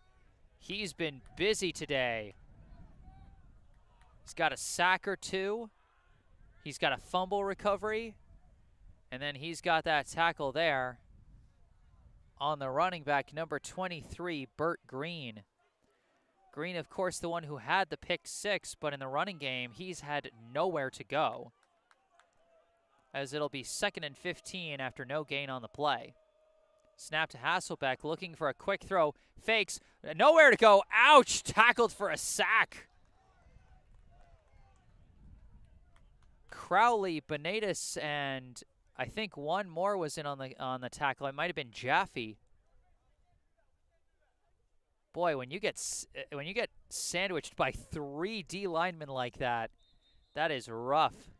he's been busy today. He's got a sack or two. He's got a fumble recovery. And then he's got that tackle there on the running back, number 23, Burt Green. Green, of course, the one who had the pick six, but in the running game, he's had nowhere to go, as it'll be 2nd and 15 after no gain on the play. Snap to Hasselbeck, looking for a quick throw. Fakes, nowhere to go. Ouch, tackled for a sack. Crowley, Benatis, and I think one more was in on the tackle. It might have been Jaffe. Boy, when you get sandwiched by 3 D linemen like that, that is rough.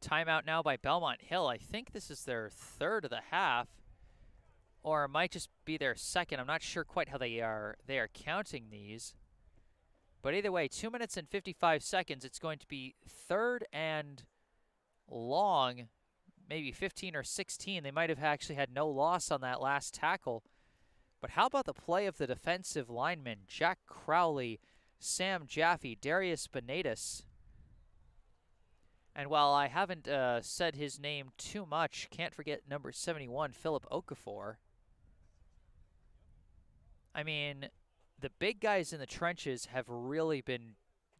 Timeout now by Belmont Hill. I think this is their 3rd of the half, or it might just be their 2nd. I'm not sure quite how they are counting these. But either way, 2 minutes and 55 seconds. It's going to be 3rd and long, maybe 15 or 16. They might have actually had no loss on that last tackle. But how about the play of the defensive linemen? Jack Crowley, Sam Jaffe, Darius Benatis. And while I haven't said his name too much, can't forget number 71, Philip Okafor. I mean, the big guys in the trenches have really been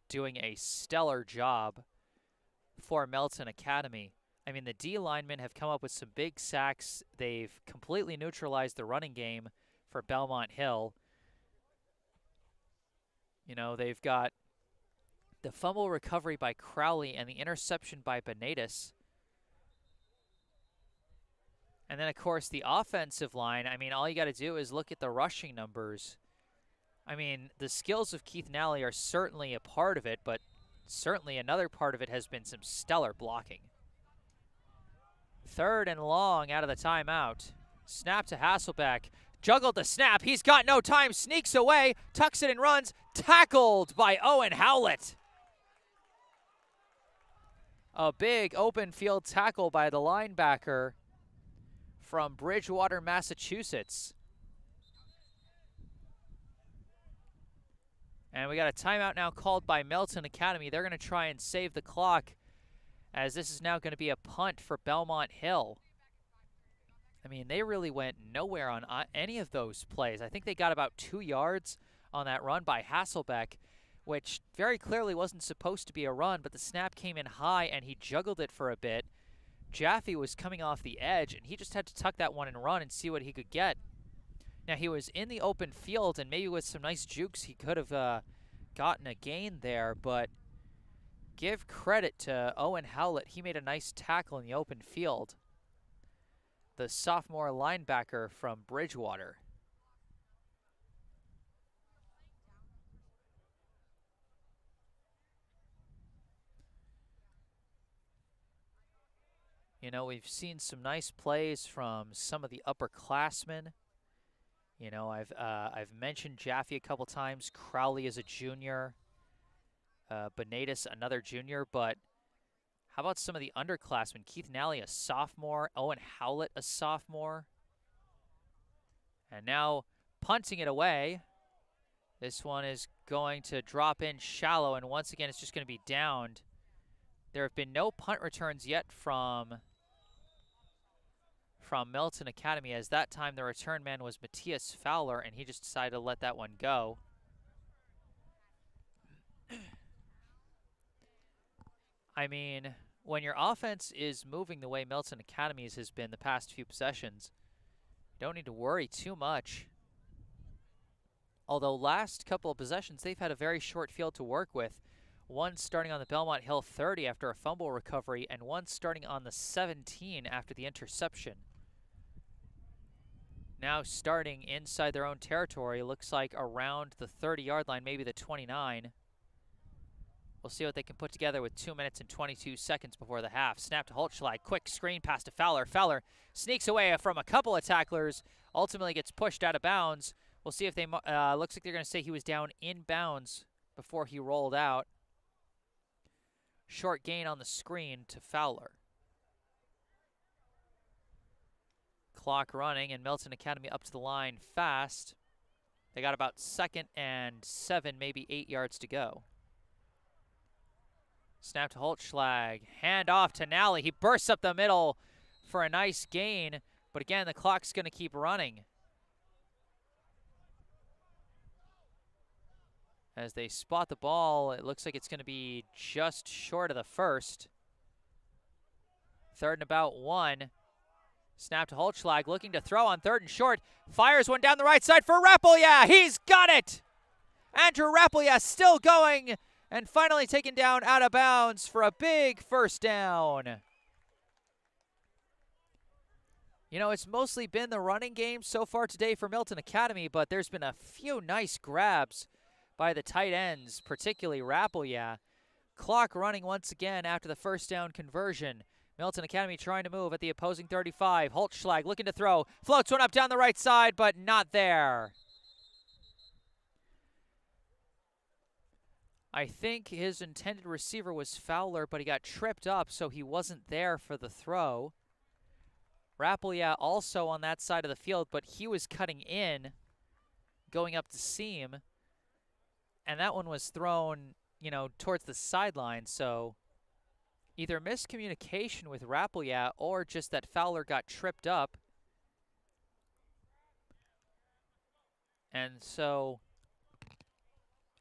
doing a stellar job for Milton Academy. I mean, the D linemen have come up with some big sacks. They've completely neutralized the running game for Belmont Hill. You know, they've got the fumble recovery by Crowley and the interception by Benatis. And then, of course, the offensive line. I mean, all you got to do is look at the rushing numbers. I mean, the skills of Keith Nally are certainly a part of it, but certainly another part of it has been some stellar blocking. 3rd and long out of the timeout. Snap to Hasselbeck. Juggled the snap. He's got no time. Sneaks away. Tucks it and runs. Tackled by Owen Howlett. A big open field tackle by the linebacker from Bridgewater, Massachusetts. And we got a timeout now called by Milton Academy. They're going to try and save the clock, as this is now going to be a punt for Belmont Hill. I mean, they really went nowhere on any of those plays. I think they got about 2 yards on that run by Hasselbeck, which very clearly wasn't supposed to be a run, but the snap came in high and he juggled it for a bit. Jaffe was coming off the edge, and he just had to tuck that one and run and see what he could get. Now, he was in the open field, and maybe with some nice jukes, he could have gotten a gain there, but give credit to Owen Howlett. He made a nice tackle in the open field. The sophomore linebacker from Bridgewater. You know, we've seen some nice plays from some of the upperclassmen. You know, I've mentioned Jaffe a couple times. Crowley is a junior. Benitez, another junior. But how about some of the underclassmen? Keith Nally, a sophomore. Owen Howlett, a sophomore. And now punting it away. This one is going to drop in shallow, and once again it's just going to be downed. There have been no punt returns yet from Milton Academy, as that time the return man was Matthias Fowler, and he just decided to let that one go. I mean, when your offense is moving the way Milton Academy's has been the past few possessions, you don't need to worry too much. Although last couple of possessions, they've had a very short field to work with. One starting on the Belmont Hill 30 after a fumble recovery, and one starting on the 17 after the interception. Now starting inside their own territory, looks like around the 30-yard line, maybe the 29. We'll see what they can put together with 2 minutes and 22 seconds before the half. Snap to Holtschlag, quick screen pass to Fowler. Fowler sneaks away from a couple of tacklers, ultimately gets pushed out of bounds. We'll see if they, looks like they're going to say he was down in bounds before he rolled out. Short gain on the screen to Fowler. Clock running, and Milton Academy up to the line fast. They got about 2nd and 7, maybe 8 yards to go. Snap to Holtschlag. Hand off to Nally. He bursts up the middle for a nice gain, but again, the clock's going to keep running. As they spot the ball, it looks like it's going to be just short of the first. 3rd and about 1. Snap to Holtschlag, looking to throw on 3rd and short. Fires one down the right side for Rappelja. He's got it! Andrew Rappelja still going, and finally taken down out of bounds for a big first down. You know, it's mostly been the running game so far today for Milton Academy, but there's been a few nice grabs by the tight ends, particularly Rappelja. Clock running once again after the first down conversion. Milton Academy trying to move at the opposing 35. Holtschlag looking to throw. Floats one up down the right side, but not there. I think his intended receiver was Fowler, but he got tripped up, so he wasn't there for the throw. Rappelja also on that side of the field, but he was cutting in, going up the seam. And that one was thrown, you know, towards the sideline, so either miscommunication with Rappelja or just that Fowler got tripped up. And so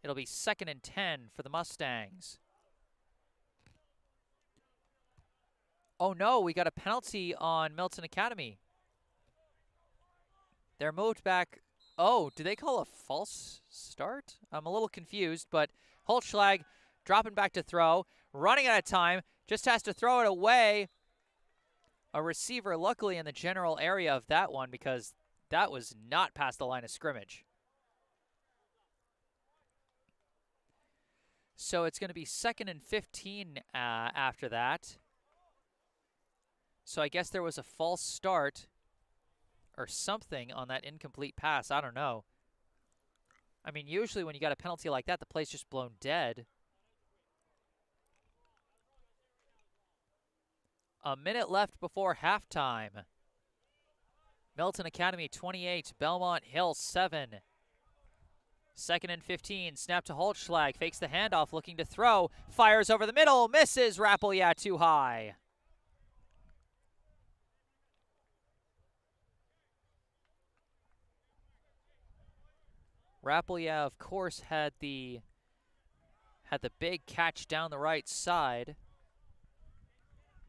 it'll be 2nd and 10 for the Mustangs. Oh no, we got a penalty on Milton Academy. They're moved back. Oh, do they call a false start? I'm a little confused, but Holtschlag dropping back to throw, running out of time, just has to throw it away. A receiver luckily in the general area of that one, because that was not past the line of scrimmage. So it's going to be 2nd and 15 after that. So I guess there was a false start or something on that incomplete pass. I don't know. I mean, usually when you got a penalty like that, the play's just blown dead. A minute left before halftime. Milton Academy 28, Belmont Hill 7. 2nd and 15, snap to Holtschlag, fakes the handoff, looking to throw, fires over the middle, misses. Rappelja too high. Rappleyea, of course, had the big catch down the right side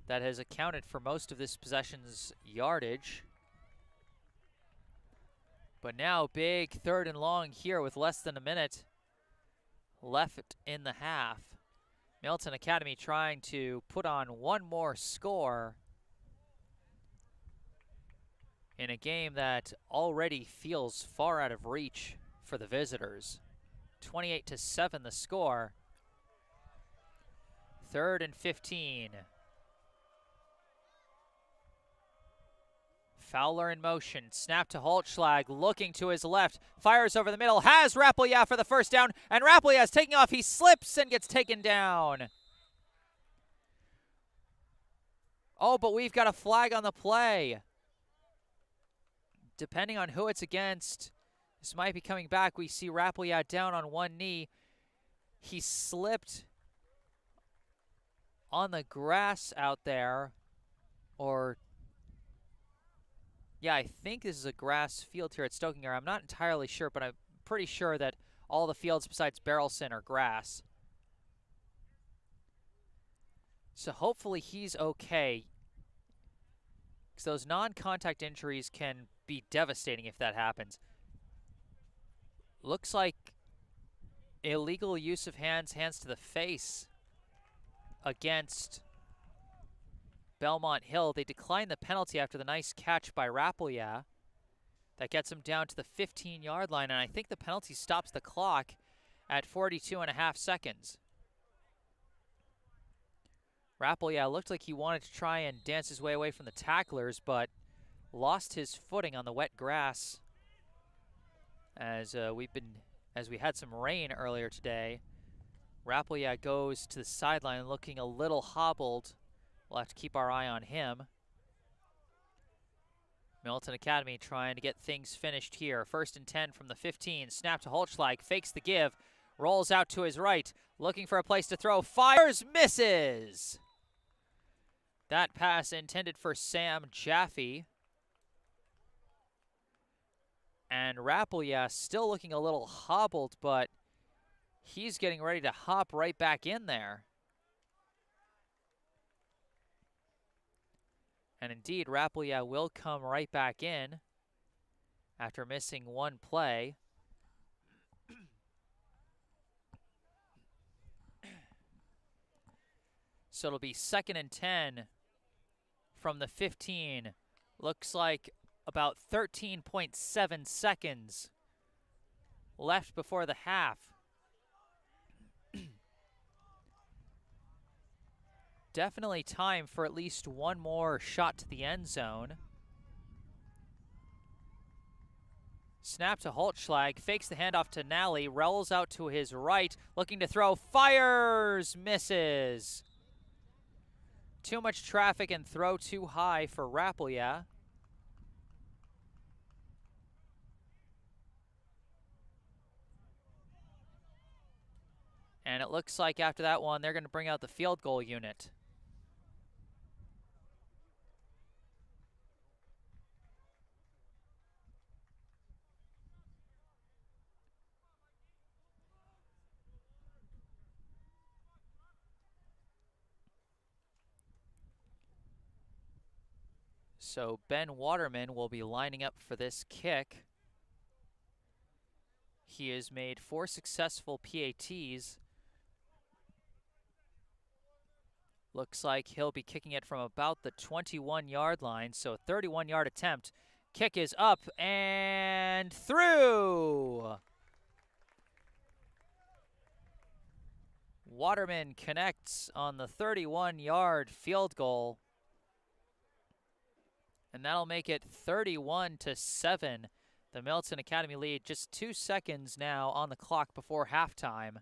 that has accounted for most of this possession's yardage. But now big 3rd and long here with less than a minute left in the half. Milton Academy trying to put on one more score in a game that already feels far out of reach for the visitors. 28-7 the score. 3rd and 15. Fowler in motion, snap to Holtschlag, looking to his left, fires over the middle, has Rappleyea for the first down, and Rappleyea is taking off. He slips and gets taken down. Oh, but we've got a flag on the play. Depending on who it's against, this might be coming back. We see Rappleyea down on one knee. He slipped on the grass out there, or yeah, I think this is a grass field here at Stokinger. I'm not entirely sure, but I'm pretty sure that all the fields besides Barrelson are grass. So hopefully he's okay, because those non-contact injuries can be devastating if that happens. Looks like illegal use of hands to the face against Belmont Hill. They declined the penalty after the nice catch by Rappleyea. That gets him down to the 15-yard line, and I think the penalty stops the clock at 42.5 seconds. Rappleyea looked like he wanted to try and dance his way away from the tacklers, but lost his footing on the wet grass as we had some rain earlier today. Rappleyea goes to the sideline looking a little hobbled. We'll have to keep our eye on him. Milton Academy trying to get things finished here. 1st and 10 from the 15. Snap to Holtschlag, fakes the give, rolls out to his right, looking for a place to throw, fires, misses! That pass intended for Sam Jaffe. And Rappleyea still looking a little hobbled, but he's getting ready to hop right back in there. And indeed, Rappleyea will come right back in after missing one play. So it'll be 2nd and 10 from the 15. Looks like about 13.7 seconds left before the half. Definitely time for at least one more shot to the end zone. Snap to Holtschlag, fakes the handoff to Nally, rolls out to his right, looking to throw, fires, misses. Too much traffic and throw too high for Rappleyea. And it looks like after that one, they're going to bring out the field goal unit. So Ben Waterman will be lining up for this kick. He has made 4 successful PATs. Looks like he'll be kicking it from about the 21-yard line, so a 31-yard attempt. Kick is up and through! Waterman connects on the 31-yard field goal. And that'll make it 31-7. The Milton Academy lead, just 2 seconds now on the clock before halftime.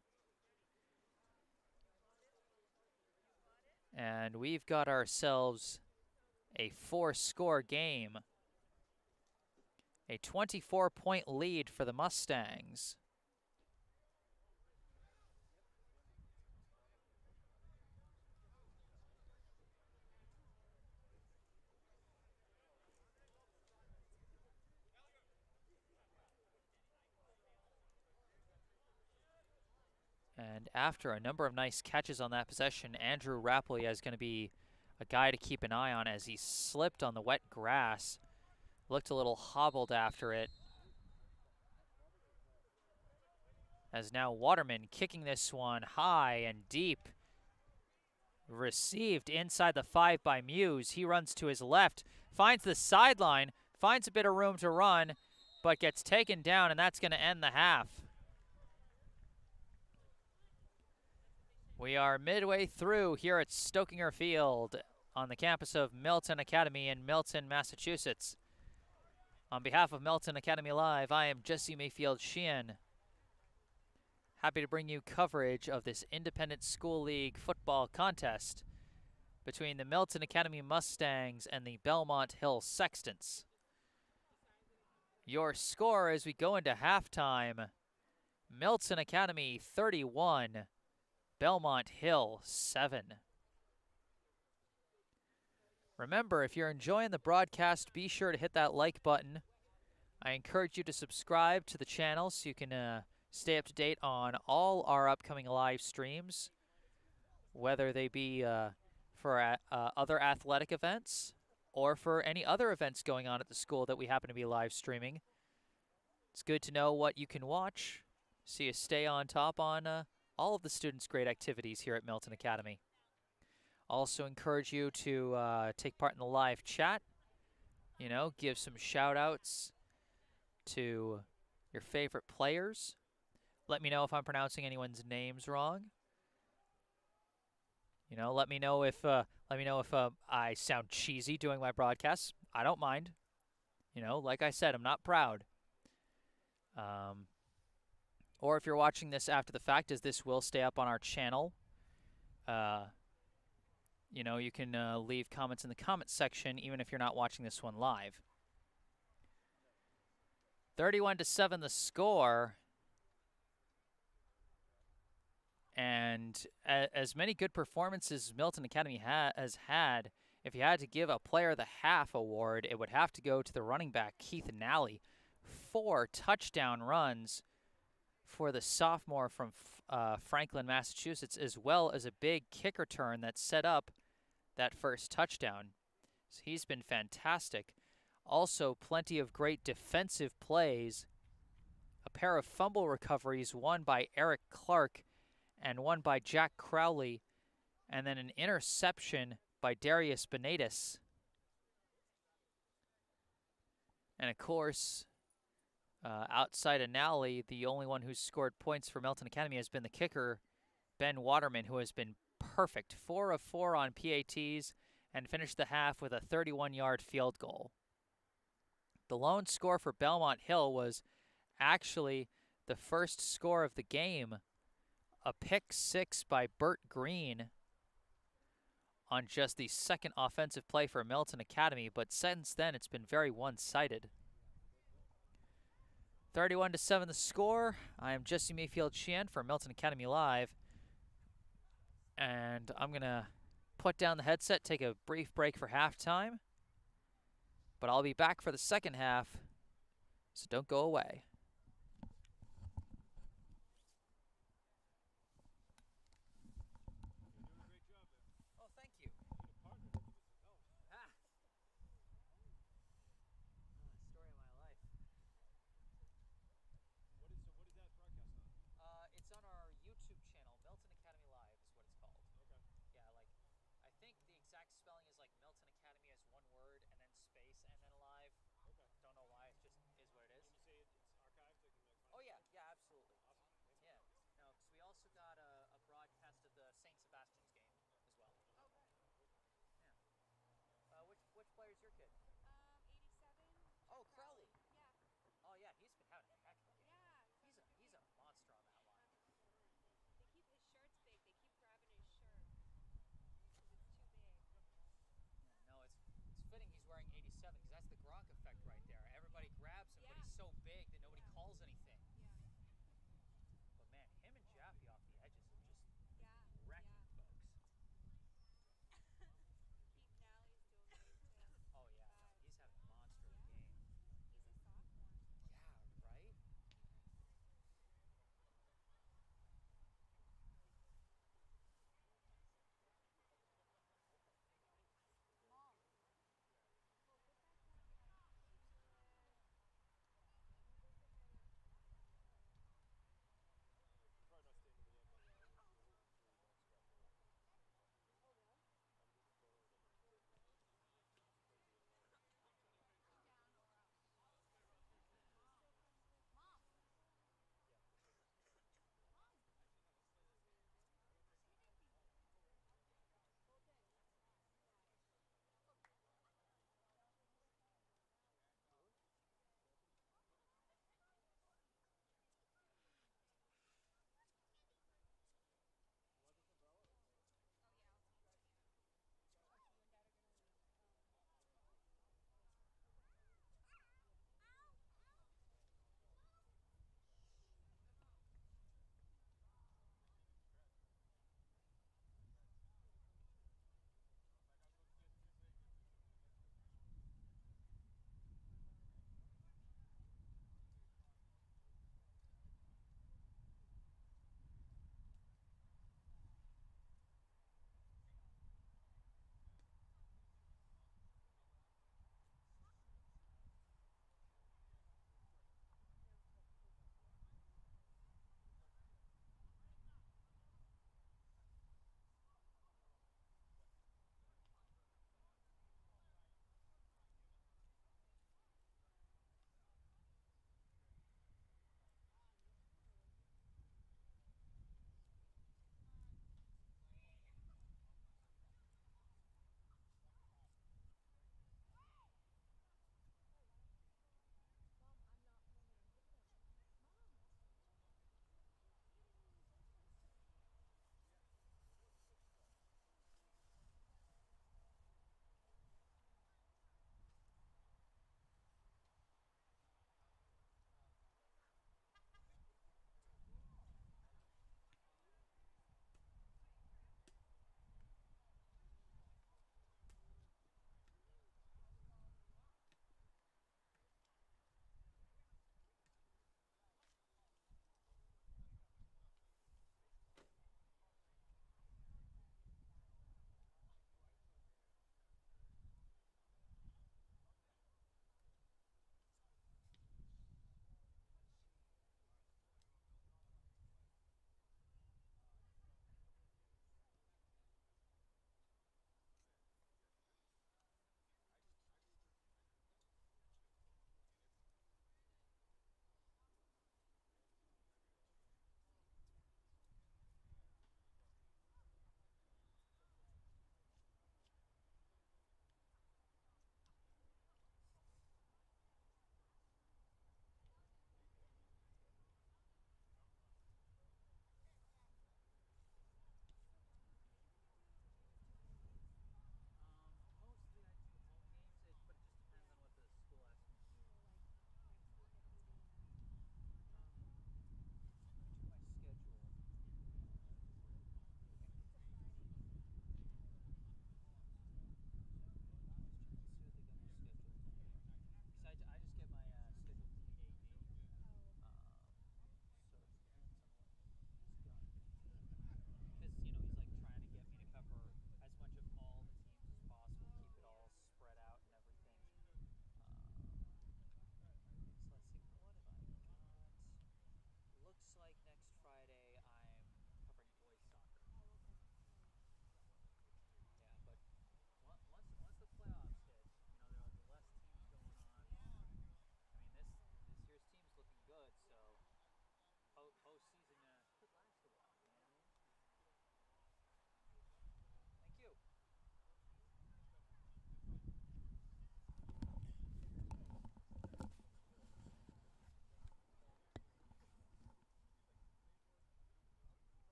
And we've got ourselves a 4-score game. A 24-point lead for the Mustangs. And after a number of nice catches on that possession, Andrew Rappleyea is going to be a guy to keep an eye on as he slipped on the wet grass. Looked a little hobbled after it. As now Waterman kicking this one high and deep. Received inside the 5 by Muse. He runs to his left, finds the sideline, finds a bit of room to run, but gets taken down, and that's going to end the half. We are midway through here at Stokinger Field on the campus of Milton Academy in Milton, Massachusetts. On behalf of Milton Academy Live, I am Jesse Mayfield Sheehan. Happy to bring you coverage of this Independent School League football contest between the Milton Academy Mustangs and the Belmont Hill Sextons. Your score as we go into halftime, Milton Academy 31, Belmont Hill 7. Remember, if you're enjoying the broadcast, be sure to hit that like button. I encourage you to subscribe to the channel so you can stay up to date on all our upcoming live streams, whether they be for other athletic events or for any other events going on at the school that we happen to be live streaming. It's good to know what you can watch so you stay on top on all of the students' great activities here at Milton Academy. Also encourage you to take part in the live chat, you know, give some shout outs to your favorite players. Let me know if I'm pronouncing anyone's names wrong. You know, let me know if I sound cheesy doing my broadcasts. I don't mind. You know, like I said, I'm not proud. Or if you're watching this after the fact, as this will stay up on our channel, you know, you can leave comments in the comment section even if you're not watching this one live. 31-7 the score. And as many good performances as Milton Academy has had, if you had to give a player of the half award, it would have to go to the running back, Keith Nally. 4 touchdown runs for the sophomore from Franklin, Massachusetts, as well as a big kick return that set up that first touchdown. So he's been fantastic. Also, plenty of great defensive plays. A pair of fumble recoveries, one by Eric Clark and one by Jack Crowley, and then an interception by Darius Benitez. And of course, outside of Nally, the only one who's scored points for Milton Academy has been the kicker, Ben Waterman, who has been perfect. 4 of 4 on PATs and finished the half with a 31-yard field goal. The lone score for Belmont Hill was actually the first score of the game, a pick 6 by Bert Green on just the second offensive play for Milton Academy, but since then it's been very one-sided. 31-7 the score. I am Jesse Mayfield Sheehan for Milton Academy Live, and I'm going to put down the headset, take a brief break for halftime, but I'll be back for the second half, so don't go away.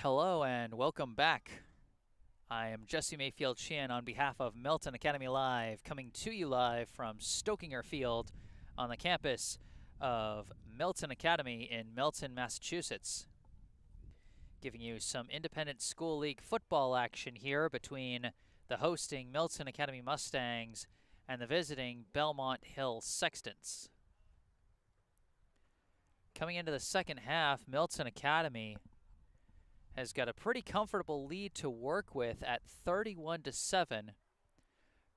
Hello and welcome back. I am Jesse Mayfield Sheehan on behalf of Milton Academy Live, coming to you live from Stokinger Field on the campus of Milton Academy in Milton, Massachusetts. Giving you some independent school league football action here between the hosting Milton Academy Mustangs and the visiting Belmont Hill Sextons. Coming into the second half, Milton Academy has got a pretty comfortable lead to work with at 31-7,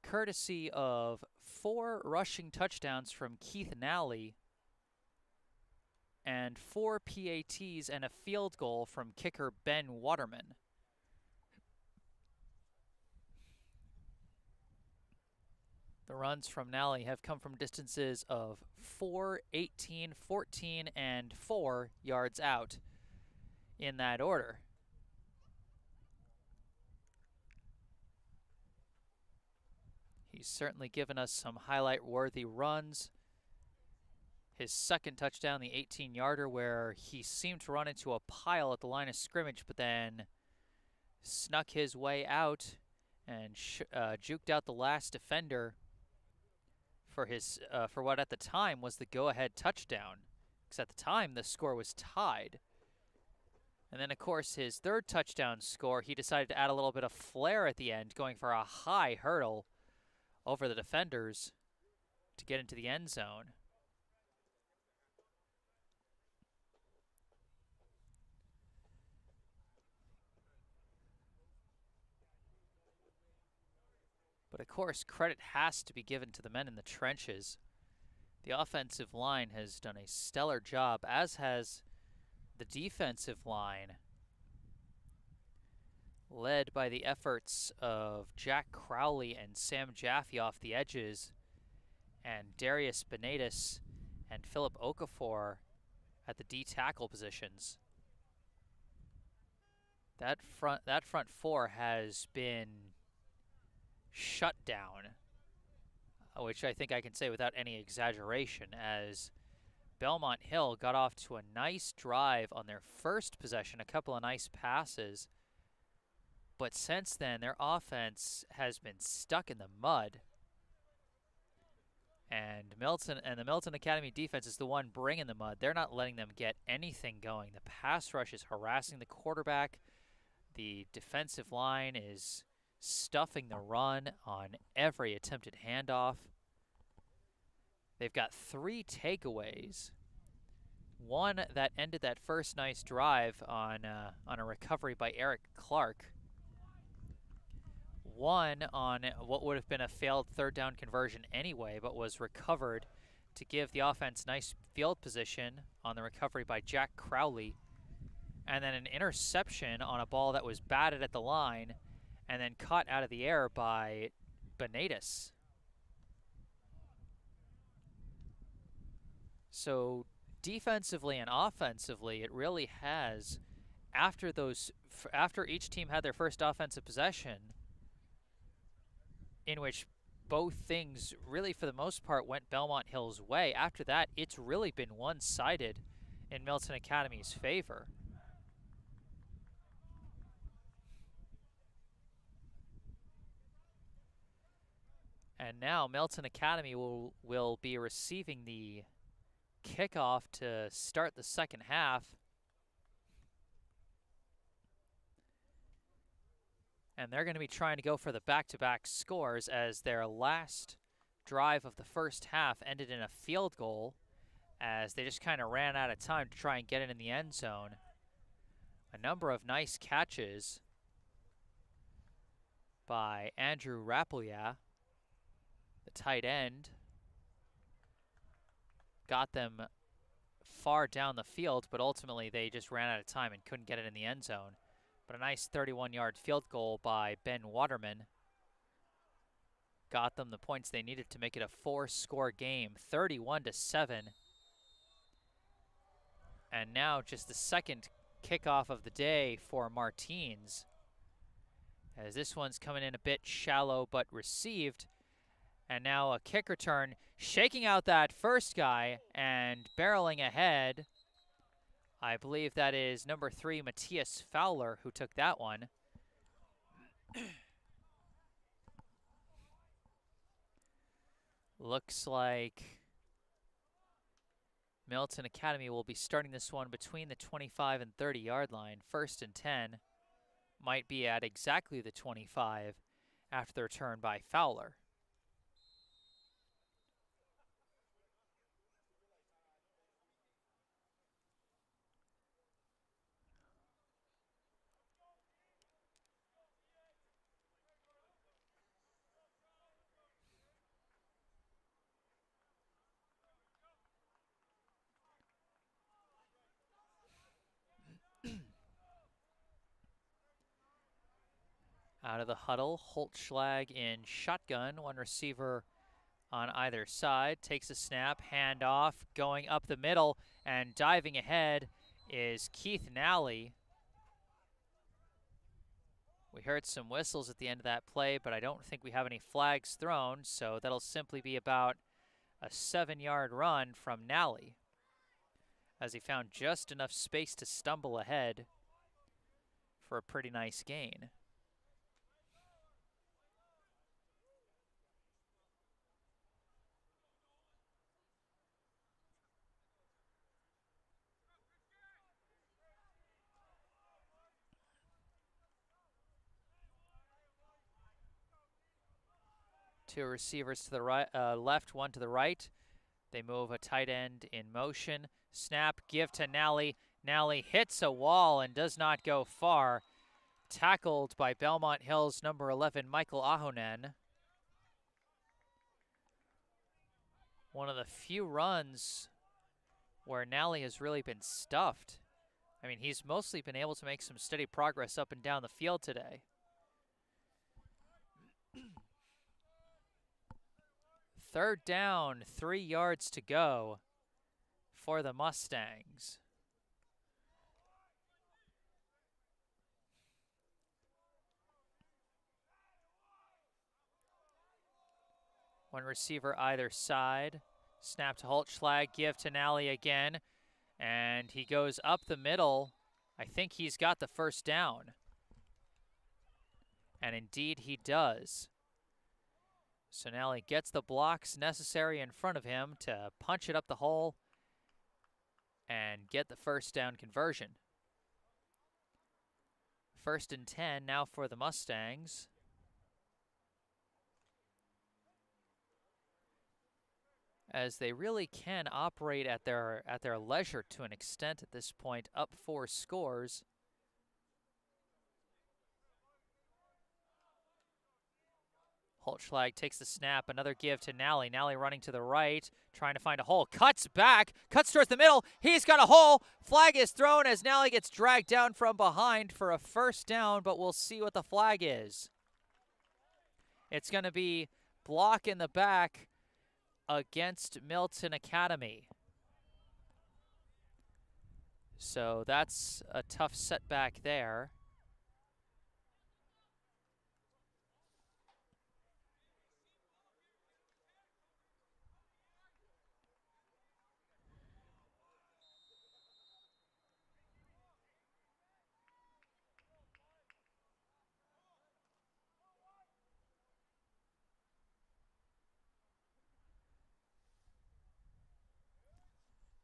courtesy of 4 rushing touchdowns from Keith Nally and 4 PATs and a field goal from kicker Ben Waterman. The runs from Nally have come from distances of 4, 18, 14, and 4 yards out in that order. He's certainly given us some highlight-worthy runs. His second touchdown, the 18-yarder, where he seemed to run into a pile at the line of scrimmage, but then snuck his way out and juked out the last defender for what at the time was the go-ahead touchdown, because at the time the score was tied. And then, of course, his third touchdown score, he decided to add a little bit of flair at the end, going for a high hurdle over the defenders to get into the end zone. But of course, credit has to be given to the men in the trenches. The offensive line has done a stellar job, as has the defensive line, led by the efforts of Jack Crowley and Sam Jaffe off the edges, and Darius Benitez and Philip Okafor at the D tackle positions. That front four has been shut down, which I think I can say without any exaggeration, as Belmont Hill got off to a nice drive on their first possession, a couple of nice passes, but since then their offense has been stuck in the mud. And the Milton Academy defense is the one bringing the mud. They're not letting them get anything going. The pass rush is harassing the quarterback. The defensive line is stuffing the run on every attempted handoff. They've got 3 takeaways. One that ended that first nice drive on a recovery by Eric Clark. One on what would have been a failed third down conversion anyway, but was recovered to give the offense nice field position on the recovery by Jack Crowley. And then an interception on a ball that was batted at the line and then caught out of the air by Benitez. So defensively and offensively, it really has, after each team had their first offensive possession, in which both things really for the most part went Belmont Hill's way, after that it's really been one-sided in Milton Academy's favor. And now Milton Academy will be receiving the kickoff to start the second half. And they're going to be trying to go for the back-to-back scores, as their last drive of the first half ended in a field goal, as they just kind of ran out of time to try and get it in the end zone. A number of nice catches by Andrew Rappelia, the tight end, got them far down the field, but ultimately they just ran out of time and couldn't get it in the end zone. But a nice 31-yard field goal by Ben Waterman got them the points they needed to make it a 4-score game, 31-7. And now just the second kickoff of the day for Martins, as this one's coming in a bit shallow but received. And now a kick return, shaking out that first guy and barreling ahead I believe that is number 3, Matthias Fowler, who took that one. Looks like Milton Academy will be starting this one between the 25 and 30-yard line. 1st and 10 might be at exactly the 25 after the return by Fowler. Out of the huddle, Holtschlag in shotgun, one receiver on either side, takes a snap, handoff, going up the middle, and diving ahead is Keith Nally. We heard some whistles at the end of that play, but I don't think we have any flags thrown, so that'll simply be about a 7-yard run from Nally, as he found just enough space to stumble ahead for a pretty nice gain. Two receivers to the right, left, one to the right. They move a tight end in motion. Snap, give to Nally. Nally hits a wall and does not go far. Tackled by Belmont Hills number 11, Michael Ahonen. One of the few runs where Nally has really been stuffed. I mean, he's mostly been able to make some steady progress up and down the field today. 3rd down, 3 yards to go for the Mustangs. One receiver either side. Snap to Holtschlag, give to Nally again. And he goes up the middle. I think he's got the 1st down. And indeed he does. So Nally gets the blocks necessary in front of him to punch it up the hole and get the 1st down conversion. 1st and 10 now for the Mustangs. As they really can operate at their leisure to an extent at this point, up 4 scores. Holtschlag takes the snap, another give to Nally. Nally running to the right, trying to find a hole. Cuts back, cuts towards the middle. He's got a hole. Flag is thrown as Nally gets dragged down from behind for a 1st down, but we'll see what the flag is. It's going to be block in the back against Milton Academy. So that's a tough setback there.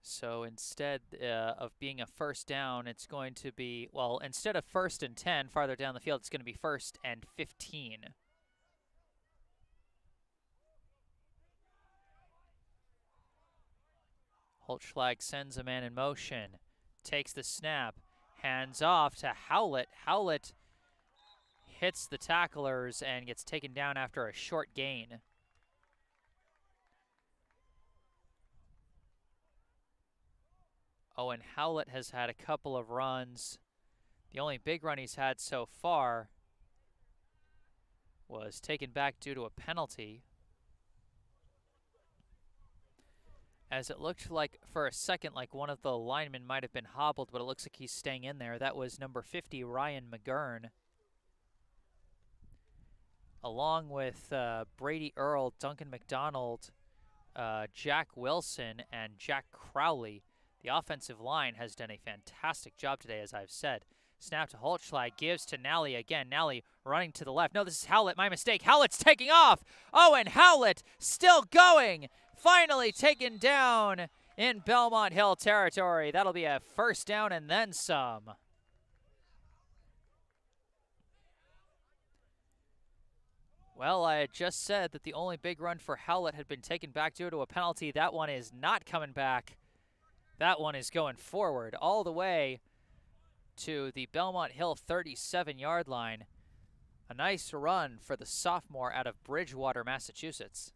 So instead of being a 1st down, it's going to be, well, instead of 1st and 10 farther down the field, it's going to be 1st and 15. Holtschlag sends a man in motion, takes the snap, hands off to Howlett. Howlett hits the tacklers and gets taken down after a short gain. Oh, and Howlett has had a couple of runs. The only big run he's had so far was taken back due to a penalty. As it looked like for a second like one of the linemen might have been hobbled, but it looks like he's staying in there. That was number 50, Ryan McGurn. Along with Brady Earl, Duncan McDonald, Jack Wilson, and Jack Crowley. The offensive line has done a fantastic job today, as I've said. Snap to Holtschlag, gives to Nally again. Nally running to the left. No, this is Howlett. My mistake. Howlett's taking off. Owen Howlett still going. Finally taken down in Belmont Hill territory. That'll be a first down and then some. Well, I had just said that the only big run for Howlett had been taken back due to a penalty. That one is not coming back. That one is going forward all the way to the Belmont Hill 37-yard line. A nice run for the sophomore out of Bridgewater, Massachusetts.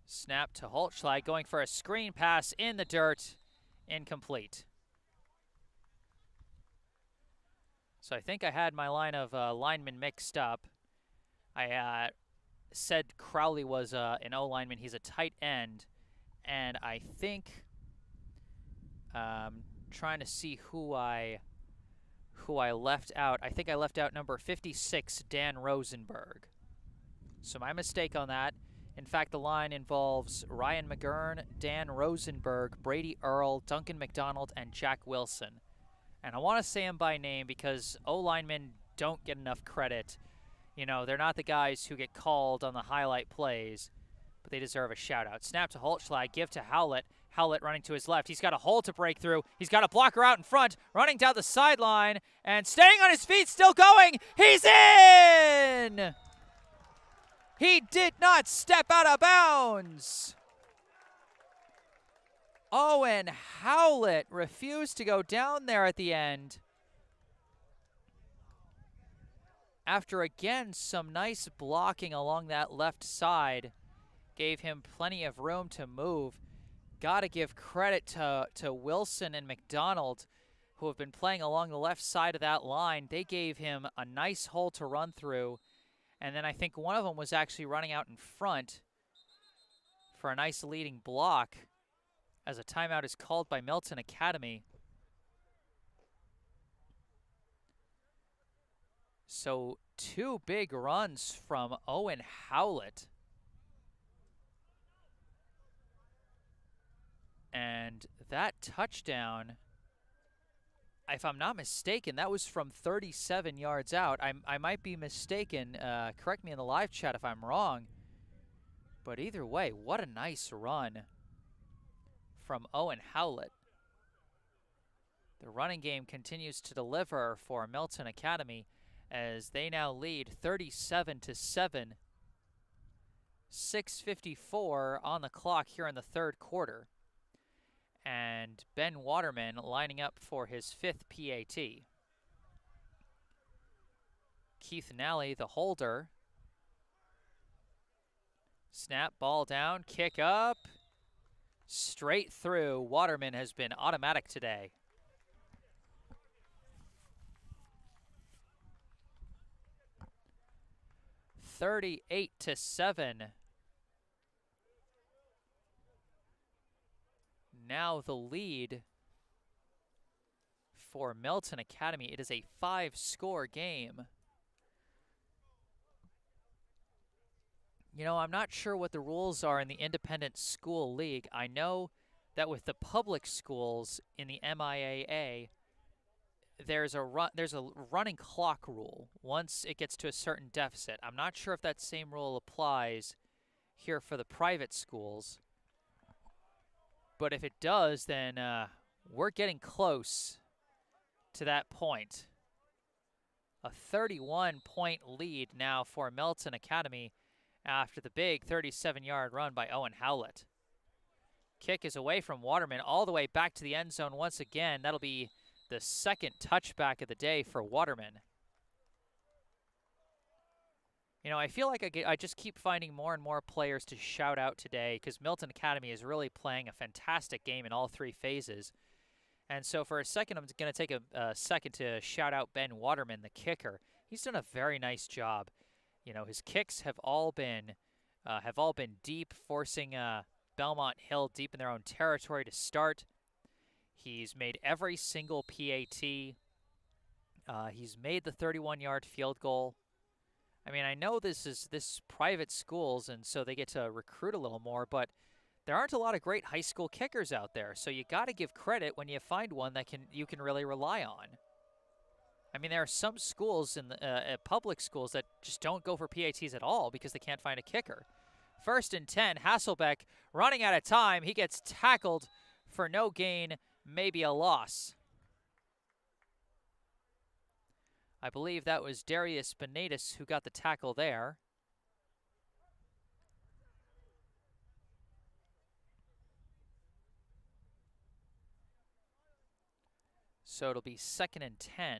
Snap to Holtschlag, going for a screen pass in the dirt, incomplete. So I think I had my line of linemen mixed up. I said Crowley was an O lineman. He's a tight end. And I think, trying to see who I left out. I think I left out number 56, Dan Rosenberg. So my mistake on that. In fact, the line involves Ryan McGurn, Dan Rosenberg, Brady Earl, Duncan McDonald, and Jack Wilson. And I want to say them by name because O-linemen don't get enough credit. You know, they're not the guys who get called on the highlight plays, but they deserve a shout-out. Snap to Holtschlag, give to Howlett. Howlett running to his left. He's got a hole to break through. He's got a blocker out in front, running down the sideline, and staying on his feet, still going. He's in! He did not step out of bounds. Owen Howlett refused to go down there at the end. After, again, some nice blocking along that left side, gave him plenty of room to move. Got to give credit to Wilson and McDonald, who have been playing along the left side of that line. They gave him a nice hole to run through. And then I think one of them was actually running out in front for a nice leading block as a timeout is called by Milton Academy. So 2 big runs from Owen Howlett. And that touchdown, if I'm not mistaken, that was from 37 yards out. I might be mistaken. Correct me in the live chat if I'm wrong. But either way, what a nice run from Owen Howlett. The running game continues to deliver for Milton Academy as they now lead 37-7. 6:54 on the clock here in the third quarter. And Ben Waterman lining up for his 5th PAT. Keith Nally, the holder. Snap, ball down, kick up. Straight through. Waterman has been automatic today. (38-7). Now the lead for Milton Academy. It is a 5-score game. You know, I'm not sure what the rules are in the Independent School League. I know that with the public schools in the MIAA, there's a running clock rule once it gets to a certain deficit. I'm not sure if that same rule applies here for the private schools. But if it does, then we're getting close to that point. A 31-point lead now for Milton Academy after the big 37-yard run by Owen Howlett. Kick is away from Waterman all the way back to the end zone once again. That'll be the 2nd touchback of the day for Waterman. You know, I feel like I just keep finding more and more players to shout out today because Milton Academy is really playing a fantastic game in all 3 phases. And so for a second, I'm going to take a second to shout out Ben Waterman, the kicker. He's done a very nice job. You know, his kicks have all been deep, forcing Belmont Hill deep in their own territory to start. He's made every single PAT. He's made the 31-yard field goal. I mean, I know this private schools, and so they get to recruit a little more, but there aren't a lot of great high school kickers out there, so you got to give credit when you find one that you can really rely on. I mean, there are some schools in the public schools that just don't go for PATs at all because they can't find a kicker. 1st and 10, Hasselbeck running out of time. He gets tackled for no gain, maybe a loss. I believe that was Darius Benatis who got the tackle there. So it'll be 2nd and 10.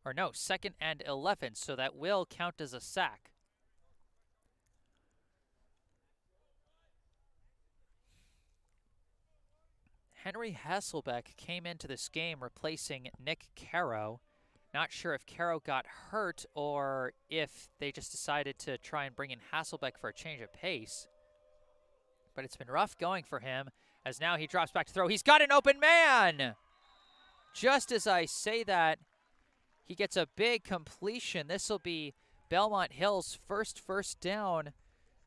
Or no, 2nd and 11, so that will count as a sack. Henry Hasselbeck came into this game replacing Nick Caro. Not sure if Caro got hurt or if they just decided to try and bring in Hasselbeck for a change of pace. But it's been rough going for him, as now he drops back to throw. He's got an open man! Just as I say that, he gets a big completion. This will be Belmont Hill's first down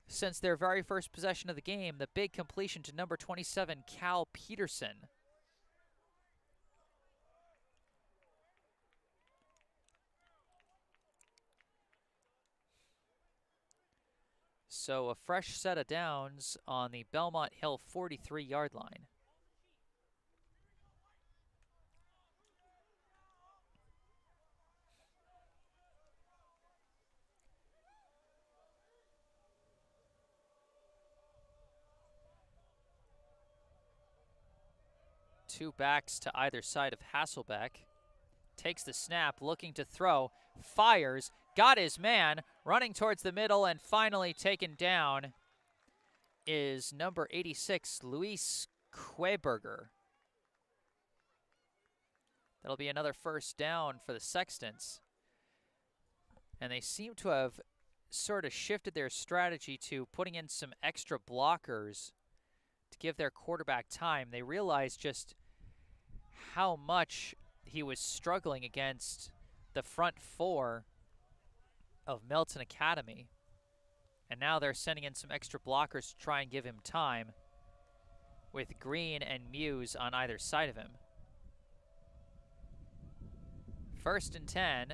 since their very first possession of the game. The big completion to number 27, Cal Peterson. So a fresh set of downs on the Belmont Hill 43-yard line. Two backs to either side of Hasselbeck. Takes the snap, looking to throw, fires, got his man, running towards the middle, and finally taken down is number 86, Luis Queberger. That'll be another 1st down for the Sextons. And they seem to have sort of shifted their strategy to putting in some extra blockers to give their quarterback time. They realized just how much he was struggling against the front four of Milton Academy. And now they're sending in some extra blockers to try and give him time, with Green and Muse on either side of him. 1st and 10.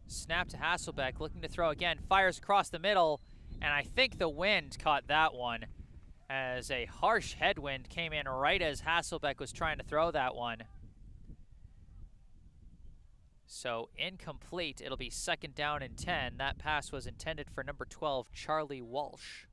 Snap to Hasselbeck, looking to throw again. Fires across the middle, and I think the wind caught that one, as a harsh headwind came in right as Hasselbeck was trying to throw that one. So incomplete. It'll be 2nd down and 10. That pass was intended for number 12, Charlie Walsh.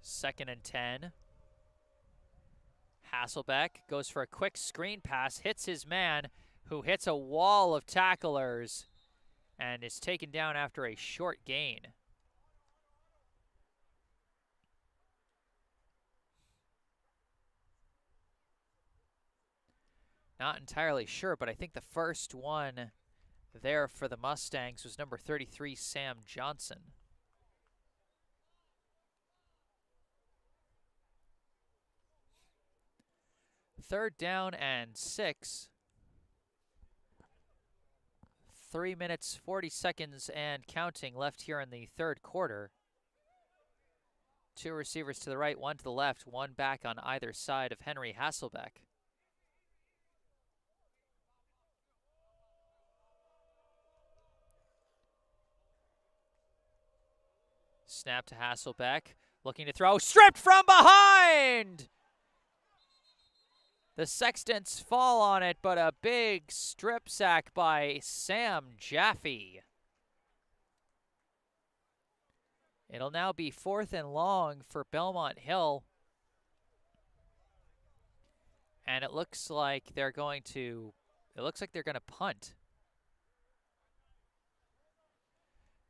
Second and 10. Hasselbeck goes for a quick screen pass, hits his man, who hits a wall of tacklers and is taken down after a short gain. Not entirely sure, but I think the first one there for the Mustangs was number 33, Sam Johnson. 3rd down and 6. 3 minutes, 40 seconds and counting left here in the 3rd quarter. 2 receivers to the right, 1 to the left, 1 back on either side of Henry Hasselbeck. Snap to Hasselbeck, looking to throw, stripped from behind! The Sextons fall on it, but a big strip sack by Sam Jaffe. It'll now be 4th and long for Belmont Hill. And it looks like they're going to punt.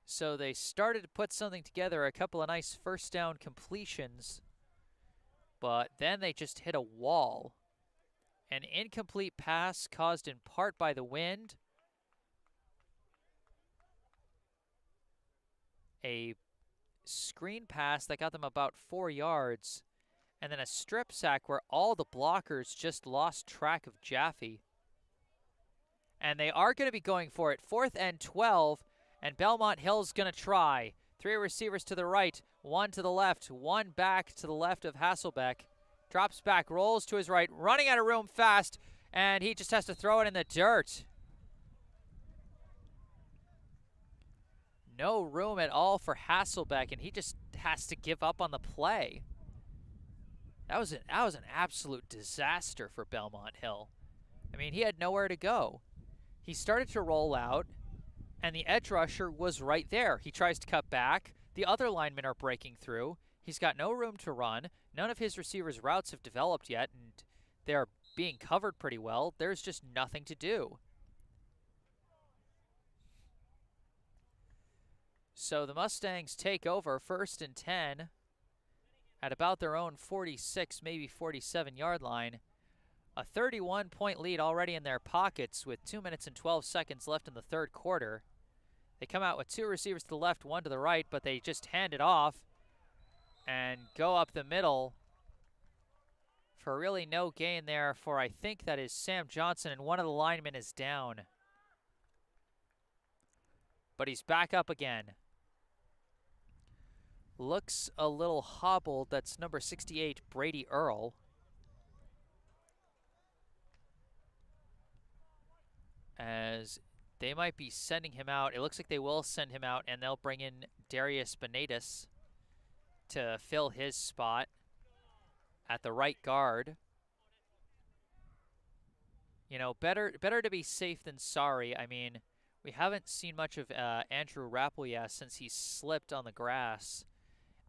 So they started to put something together, a couple of nice first down completions, but then they just hit a wall. An incomplete pass caused in part by the wind. A screen pass that got them about 4 yards. And then a strip sack where all the blockers just lost track of Jaffe. And they are going to be going for it. 4th and 12. And Belmont Hill's going to try. 3 receivers to the right, 1 to the left, 1 back to the left of Hasselbeck. Drops back, rolls to his right, running out of room fast, and he just has to throw it in the dirt. No room at all for Hasselbeck, and he just has to give up on the play. That was an absolute disaster for Belmont Hill. I mean, he had nowhere to go. He started to roll out, and the edge rusher was right there. He tries to cut back. The other linemen are breaking through. He's got no room to run. None of his receivers' routes have developed yet, and they're being covered pretty well. There's just nothing to do. So the Mustangs take over 1st and 10 at about their own 46, maybe 47-yard line. A 31-point lead already in their pockets with 2 minutes and 12 seconds left in the third quarter. They come out with 2 receivers to the left, 1 to the right, but they just hand it off and go up the middle for really no gain there for, I think that is Sam Johnson, and one of the linemen is down. But he's back up again. Looks a little hobbled. That's number 68, Brady Earl. As they might be sending him out. It looks like they will send him out, and they'll bring in Darius Benitez to fill his spot at the right guard. You know, better to be safe than sorry. I mean, we haven't seen much of Andrew Rappleyea since he slipped on the grass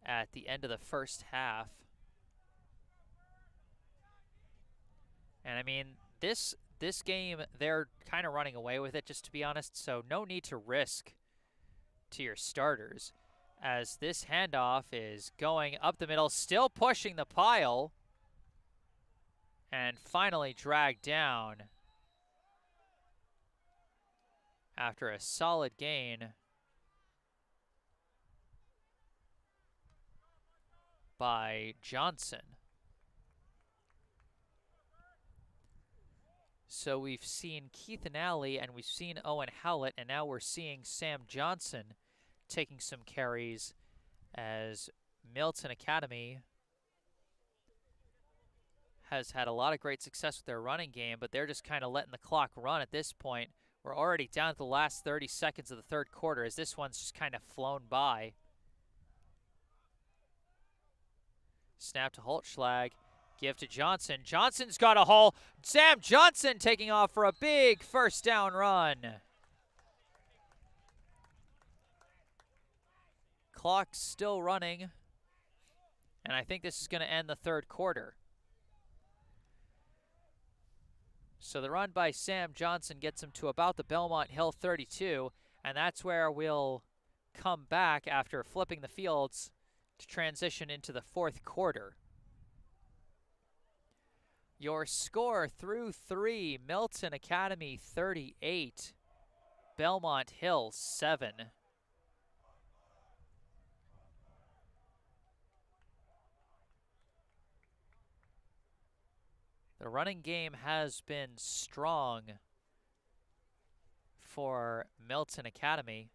at the end of the first half. And I mean, this game, they're kind of running away with it, just to be honest, so no need to risk to your starters, as this handoff is going up the middle, still pushing the pile, and finally dragged down after a solid gain by Johnson. So we've seen Keith Nally and we've seen Owen Howlett, and now we're seeing Sam Johnson taking some carries as Milton Academy has had a lot of great success with their running game, but they're just kind of letting the clock run at this point. We're already down to the last 30 seconds of the third quarter as this one's just kind of flown by. Snap to Holtschlag. Give to Johnson. Johnson's got a hole. Sam Johnson taking off for a big first down run. Clock's still running. And I think this is going to end the third quarter. So the run by Sam Johnson gets him to about the Belmont Hill 32. And that's where we'll come back after flipping the fields to transition into the fourth quarter. Your score through 3, Milton Academy 38, Belmont Hill 7. The running game has been strong for Milton Academy.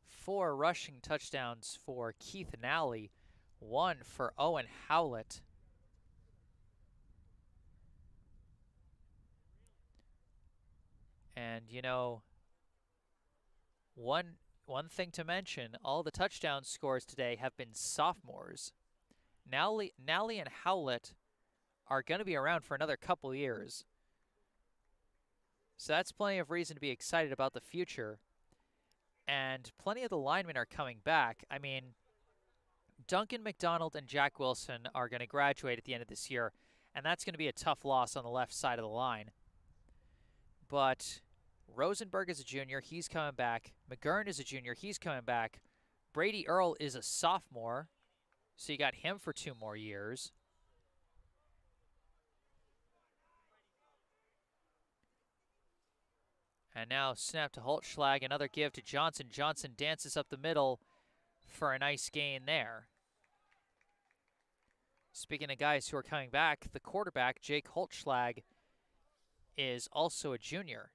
4 rushing touchdowns for Keith Nally. 1 for Owen Howlett. And, you know, one thing to mention, all the touchdown scores today have been sophomores. Nally and Howlett are going to be around for another couple years. So that's plenty of reason to be excited about the future. And plenty of the linemen are coming back. I mean, Duncan McDonald and Jack Wilson are going to graduate at the end of this year, and that's going to be a tough loss on the left side of the line. But Rosenberg is a junior. He's coming back. McGurn is a junior. He's coming back. Brady Earl is a sophomore, so you got him for 2 more years. And now snap to Holtschlag, another give to Johnson. Johnson dances up the middle for a nice gain there. Speaking of guys who are coming back, the quarterback, Jake Holtschlag, is also a junior.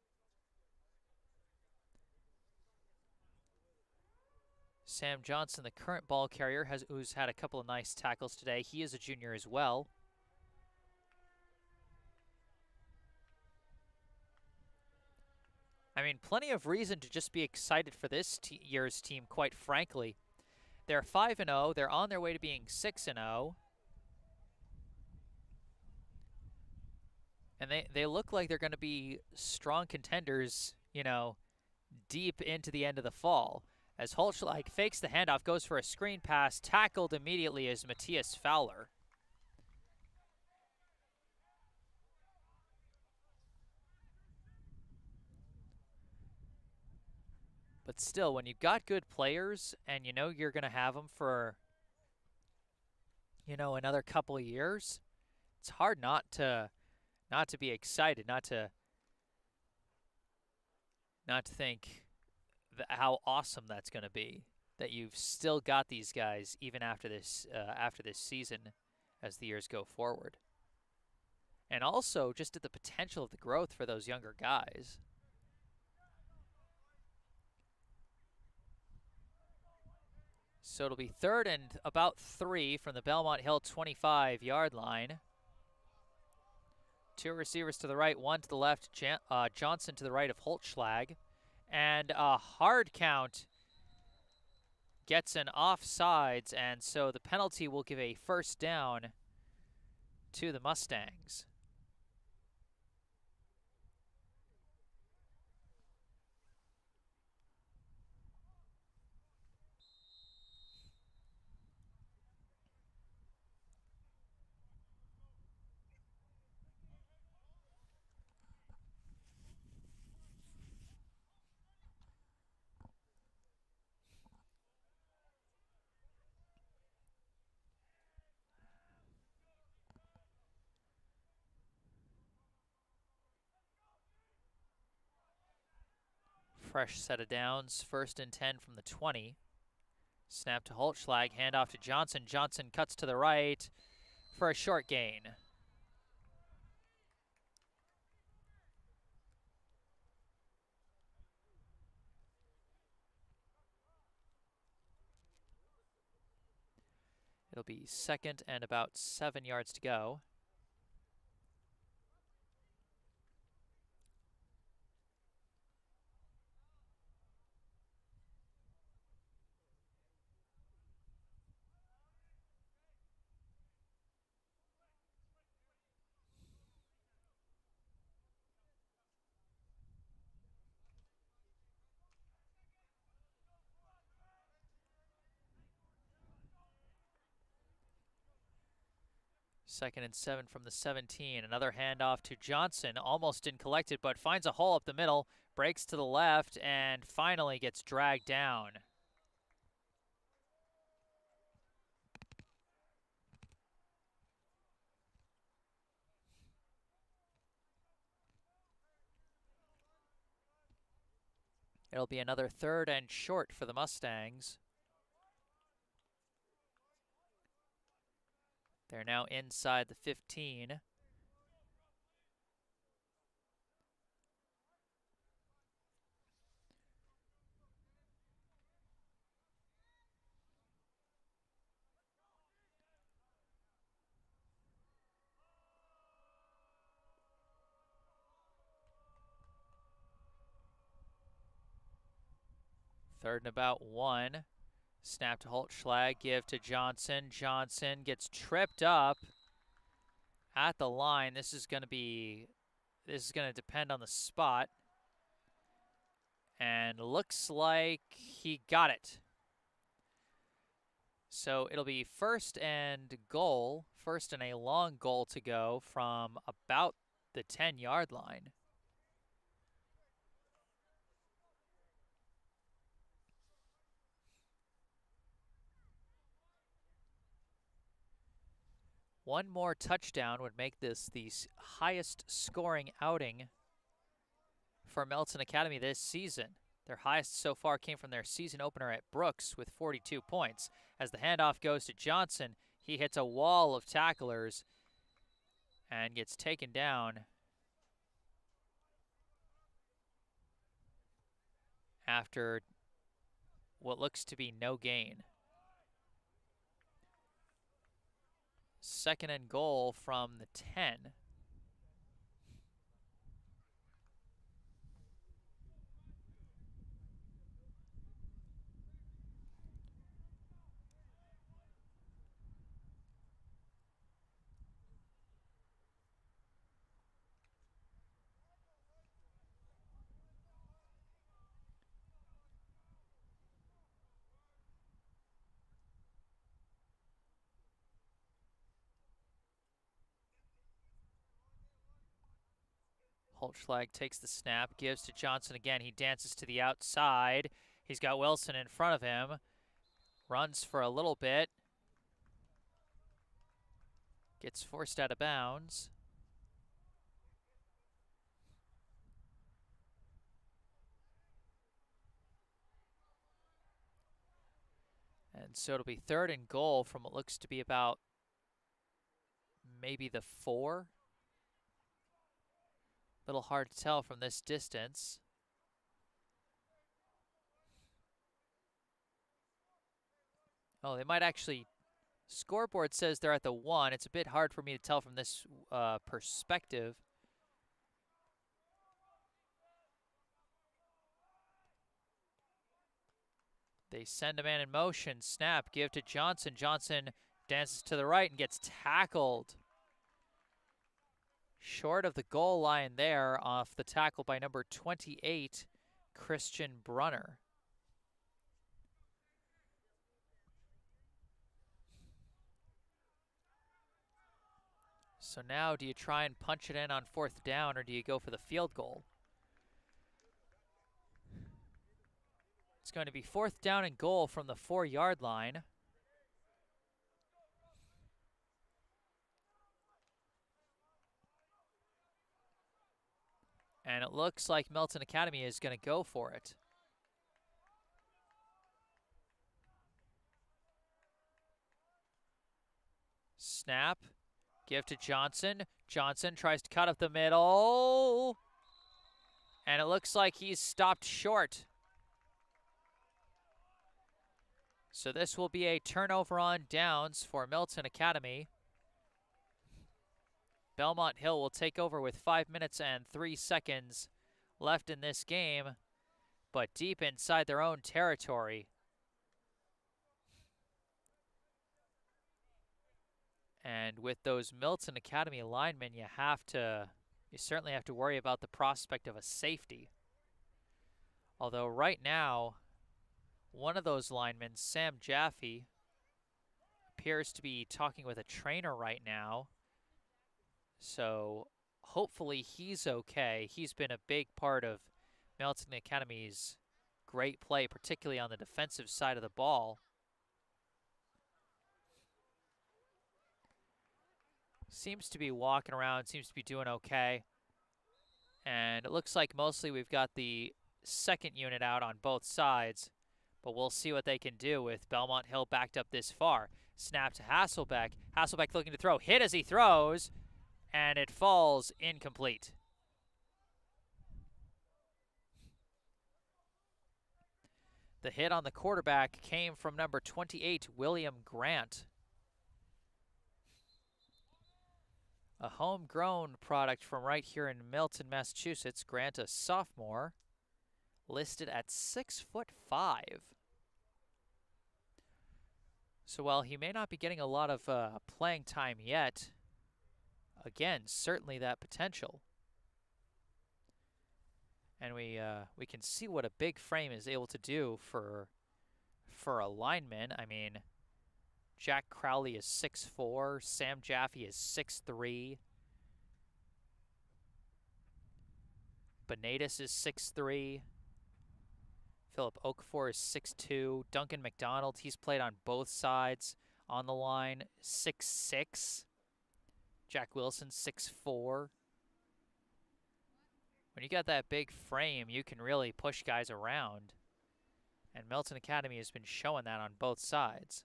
Sam Johnson, the current ball carrier, who's had a couple of nice tackles today. He is a junior as well. I mean, plenty of reason to just be excited for this year's team, quite frankly. They're 5-0. They're on their way to being 6-0. And they look like they're going to be strong contenders, deep into the end of the fall. As Holtschlag fakes the handoff, goes for a screen pass, tackled immediately as Matthias Fowler. But still, when you've got good players and you know you're going to have them for, another couple of years, it's hard not to be excited, not to think how awesome that's going to be, that you've still got these guys even after this season as the years go forward. And also just at the potential of the growth for those younger guys. So it'll be 3rd and about 3 from the Belmont Hill 25-yard line. 2 receivers to the right, 1 to the left. Johnson to the right of Holtschlag. And a hard count gets an offsides, and so the penalty will give a first down to the Mustangs. Fresh set of downs, 1st and 10 from the 20. Snap to Holtschlag, handoff to Johnson. Johnson cuts to the right for a short gain. It'll be 2nd and about 7 yards to go. Second and 7 from the 17. Another handoff to Johnson. Almost didn't collect it, but finds a hole up the middle. Breaks to the left and finally gets dragged down. It'll be another 3rd and short for the Mustangs. They're now inside the 15. Third and about 1. Snap to Holtschlag, give to Johnson. Johnson gets tripped up at the line. This is going to depend on the spot. And looks like he got it. So it'll be 1st and goal, 1st and a long goal to go from about the 10-yard line. One more touchdown would make this the highest scoring outing for Milton Academy this season. Their highest so far came from their season opener at Brooks with 42 points. As the handoff goes to Johnson, he hits a wall of tacklers and gets taken down after what looks to be no gain. 2nd and goal from the 10. Holtschlag takes the snap, gives to Johnson again. He dances to the outside. He's got Wilson in front of him. Runs for a little bit. Gets forced out of bounds. And so it'll be 3rd and goal from what looks to be about maybe the 4. Little hard to tell from this distance. Oh, they might actually... Scoreboard says they're at the 1. It's a bit hard for me to tell from this perspective. They send a man in motion. Snap, give to Johnson. Johnson dances to the right and gets tackled. Short of the goal line there off the tackle by number 28, Christian Brunner. So now do you try and punch it in on 4th down or do you go for the field goal? It's going to be 4th down and goal from the 4-yard line. And it looks like Milton Academy is going to go for it. Snap. Give to Johnson. Johnson tries to cut up the middle. And it looks like he's stopped short. So this will be a turnover on downs for Milton Academy. Belmont Hill will take over with 5 minutes and 3 seconds left in this game, but deep inside their own territory. And with those Milton Academy linemen, you certainly have to worry about the prospect of a safety. Although right now, one of those linemen, Sam Jaffe, appears to be talking with a trainer right now. So hopefully he's okay. He's been a big part of Milton Academy's great play, particularly on the defensive side of the ball. Seems to be walking around, seems to be doing okay. And it looks like mostly we've got the 2nd unit out on both sides, but we'll see what they can do with Belmont Hill backed up this far. Snap to Hasselbeck. Hasselbeck looking to throw. Hit as he throws, and it falls incomplete. The hit on the quarterback came from number 28, William Grant. A homegrown product from right here in Milton, Massachusetts. Grant, a sophomore, listed at 6'5". So while he may not be getting a lot of playing time yet, again, certainly that potential. And we can see what a big frame is able to do for a lineman. I mean, Jack Crowley is 6'4", Sam Jaffe is 6'3". Benatus is 6'3". Philip Okafor is 6'2". Duncan McDonald, he's played on both sides on the line, 6'6". Jack Wilson, 6'4". When you got that big frame, you can really push guys around. And Milton Academy has been showing that on both sides.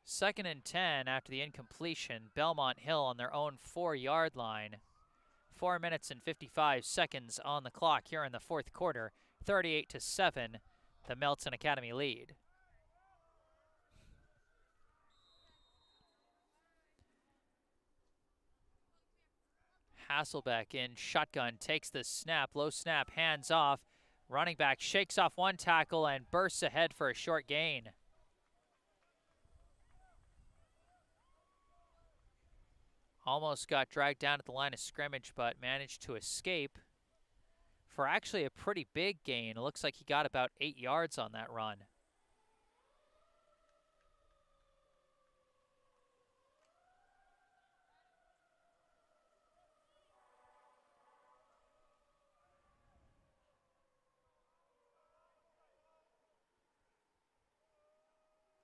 Second and 10 after the incompletion. Belmont Hill on their own 4-yard line. 4 minutes and 55 seconds on the clock here in the fourth quarter. 38-7, the Milton Academy lead. Hasselbeck in shotgun, takes the snap, low snap, hands off. Running back shakes off one tackle and bursts ahead for a short gain. Almost got dragged down at the line of scrimmage, but managed to escape for actually a pretty big gain. It looks like he got about 8 yards on that run.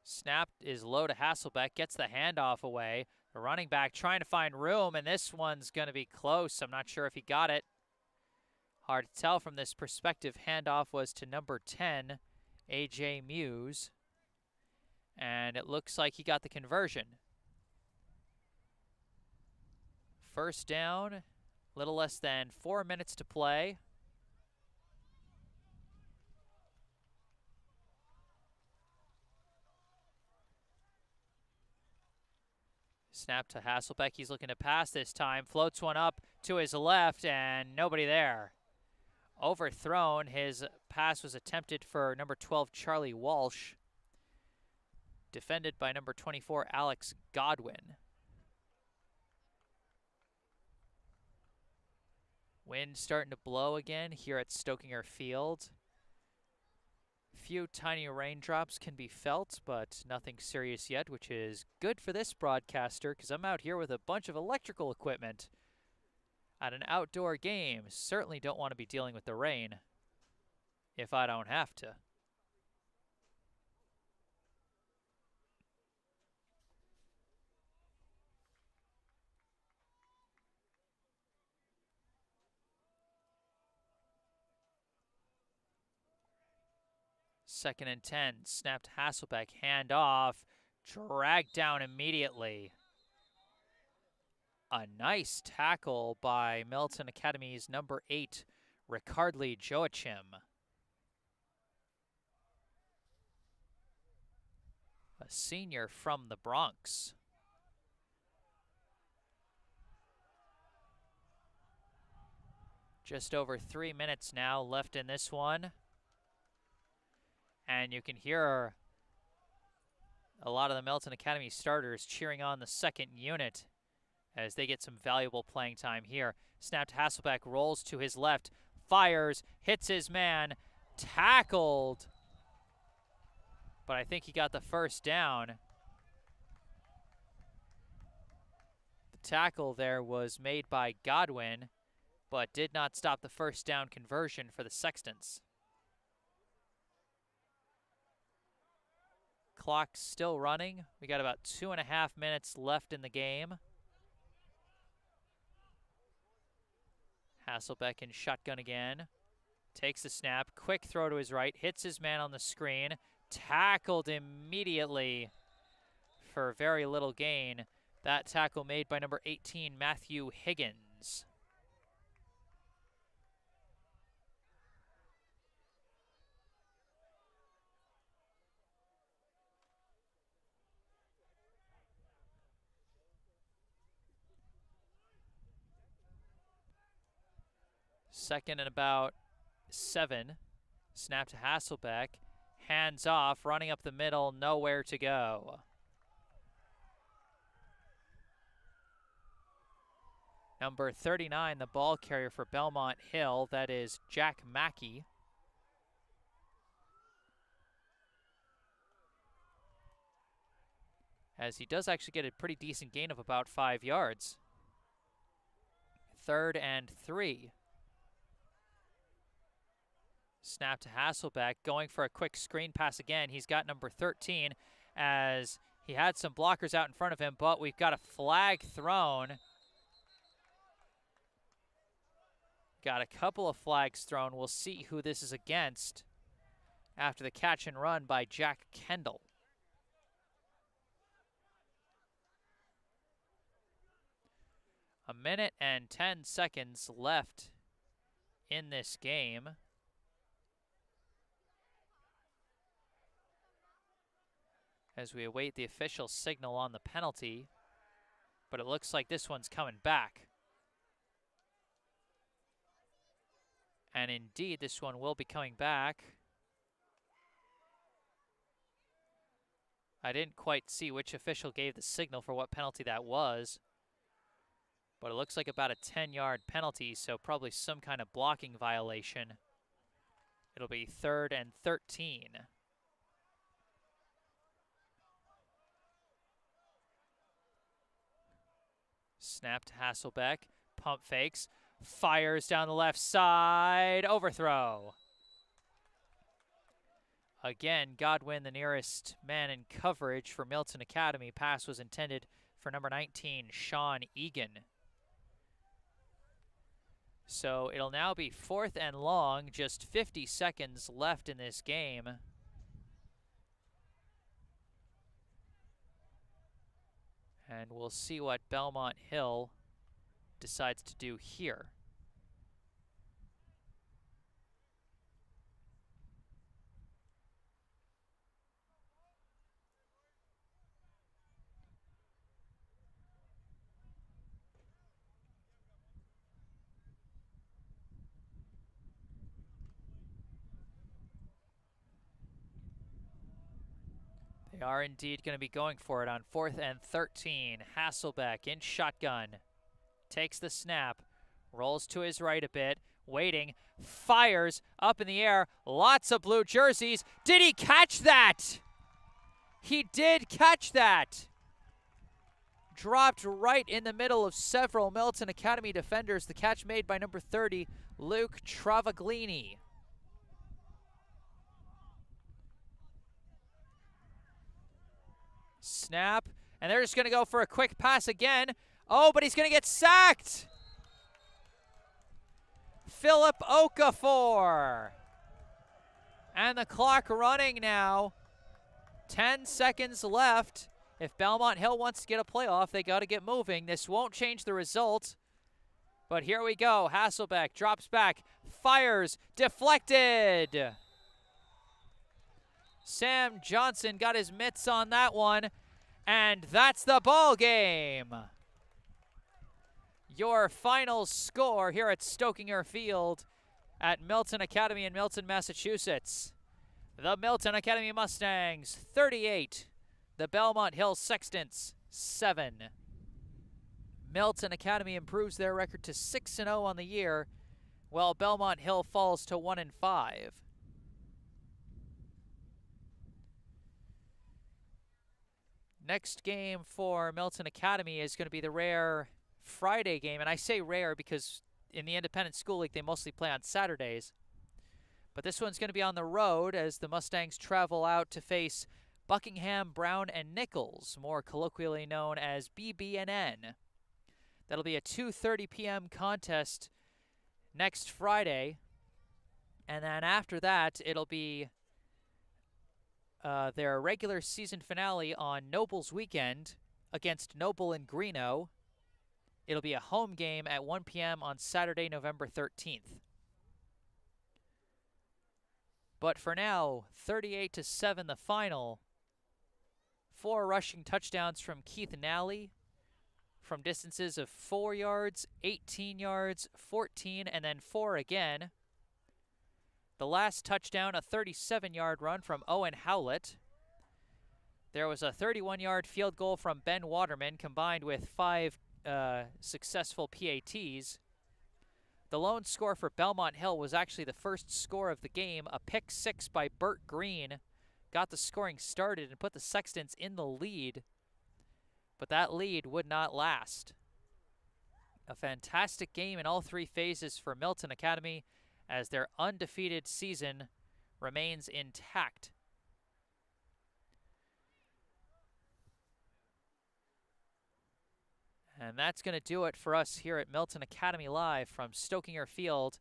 Snap is low to Hasselbeck, gets the handoff away. The running back trying to find room, and this one's going to be close. I'm not sure if he got it. Hard to tell from this perspective. Handoff was to number 10, A.J. Muse. And it looks like he got the conversion. First down, a little less than 4 minutes to play. Snap to Hasselbeck. He's looking to pass this time. Floats one up to his left, and nobody there. Overthrown. His pass was attempted for number 12, Charlie Walsh. Defended by number 24, Alex Godwin. Wind starting to blow again here at Stokinger Field. Few tiny raindrops can be felt, but nothing serious yet, which is good for this broadcaster because I'm out here with a bunch of electrical equipment at an outdoor game. Certainly don't want to be dealing with the rain if I don't have to. Second and 10, snapped Hasselbeck, hand off, dragged down immediately. A nice tackle by Milton Academy's number 8, Ricardly Joachim. A senior from the Bronx. Just over 3 minutes now left in this one. And you can hear a lot of the Milton Academy starters cheering on the second unit as they get some valuable playing time here. Snap to Hasselbeck, rolls to his left, fires, hits his man, tackled. But I think he got the first down. The tackle there was made by Godwin, but did not stop the first down conversion for the Sextons. Clock's still running. We got about 2.5 minutes left in the game. Hasselbeck in shotgun again. Takes the snap. Quick throw to his right. Hits his man on the screen. Tackled immediately for very little gain. That tackle made by number 18, Matthew Higgins. Second and about 7. Snap to Hasselbeck. Hands off, running up the middle, nowhere to go. Number 39, the ball carrier for Belmont Hill, that is Jack Mackey. As he does actually get a pretty decent gain of about 5 yards. 3rd and 3. Snap to Hasselbeck, going for a quick screen pass again. He's got number 13 as he had some blockers out in front of him, but we've got a flag thrown. Got a couple of flags thrown. We'll see who this is against after the catch and run by Jack Kendall. A minute and 10 seconds left in this game. As we await the official signal on the penalty, but it looks like this one's coming back. And indeed, this one will be coming back. I didn't quite see which official gave the signal for what penalty that was, but it looks like about a 10-yard penalty, so probably some kind of blocking violation. It'll be 3rd and 13. Snap to Hasselbeck, pump fakes, fires down the left side, overthrow. Again, Godwin, the nearest man in coverage for Milton Academy. Pass was intended for number 19, Sean Egan. So it'll now be 4th and long, just 50 seconds left in this game. And we'll see what Belmont Hill decides to do here. They are indeed going to be going for it on 4th and 13. Hasselbeck in shotgun. Takes the snap. Rolls to his right a bit. Waiting. Fires up in the air. Lots of blue jerseys. Did he catch that? He did catch that. Dropped right in the middle of several Milton Academy defenders. The catch made by number 30, Luke Travaglini. Snap, and they're just going to go for a quick pass again. Oh, but he's going to get sacked. Philip Okafor. And the clock running now. 10 seconds left. If Belmont Hill wants to get a playoff, they got to get moving. This won't change the result. But here we go. Hasselbeck drops back, fires, deflected. Sam Johnson got his mitts on that one, and that's the ball game. Your final score here at Stokinger Field at Milton Academy in Milton, Massachusetts. The Milton Academy Mustangs 38, the Belmont Hill Sextons 7. Milton Academy improves their record to 6-0 on the year, while Belmont Hill falls to 1-5. Next game for Milton Academy is going to be the rare Friday game, and I say rare because in the Independent School League they mostly play on Saturdays. But this one's going to be on the road as the Mustangs travel out to face Buckingham, Brown, and Nichols, more colloquially known as BB&N. That'll be a 2:30 p.m. contest next Friday, and then after that it'll be their regular season finale on Noble's weekend against Noble and Greeno. It'll be a home game at 1 p.m. on Saturday, November 13th. But for now, 38-7 the final. 4 rushing touchdowns from Keith Nally from distances of 4 yards, 18 yards, 14, and then 4 again. The last touchdown, a 37-yard run from Owen Howlett. There was a 31-yard field goal from Ben Waterman, combined with 5 successful PATs. The lone score for Belmont Hill was actually the first score of the game. A pick 6 by Burt Green got the scoring started and put the Sextons in the lead. But that lead would not last. A fantastic game in all 3 phases for Milton Academy, as their undefeated season remains intact. And that's going to do it for us here at Milton Academy Live from Stokinger Field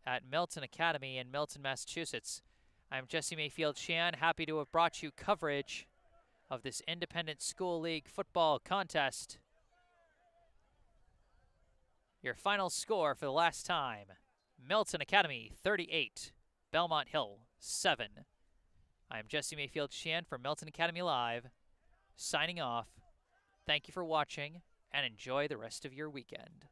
at Milton Academy in Milton, Massachusetts. I'm Jesse Mayfield-Shan, happy to have brought you coverage of this Independent School League football contest. Your final score for the last time, Milton Academy 38, Belmont Hill 7. I'm Jesse Mayfield-Shan from Milton Academy Live, signing off. Thank you for watching, and enjoy the rest of your weekend.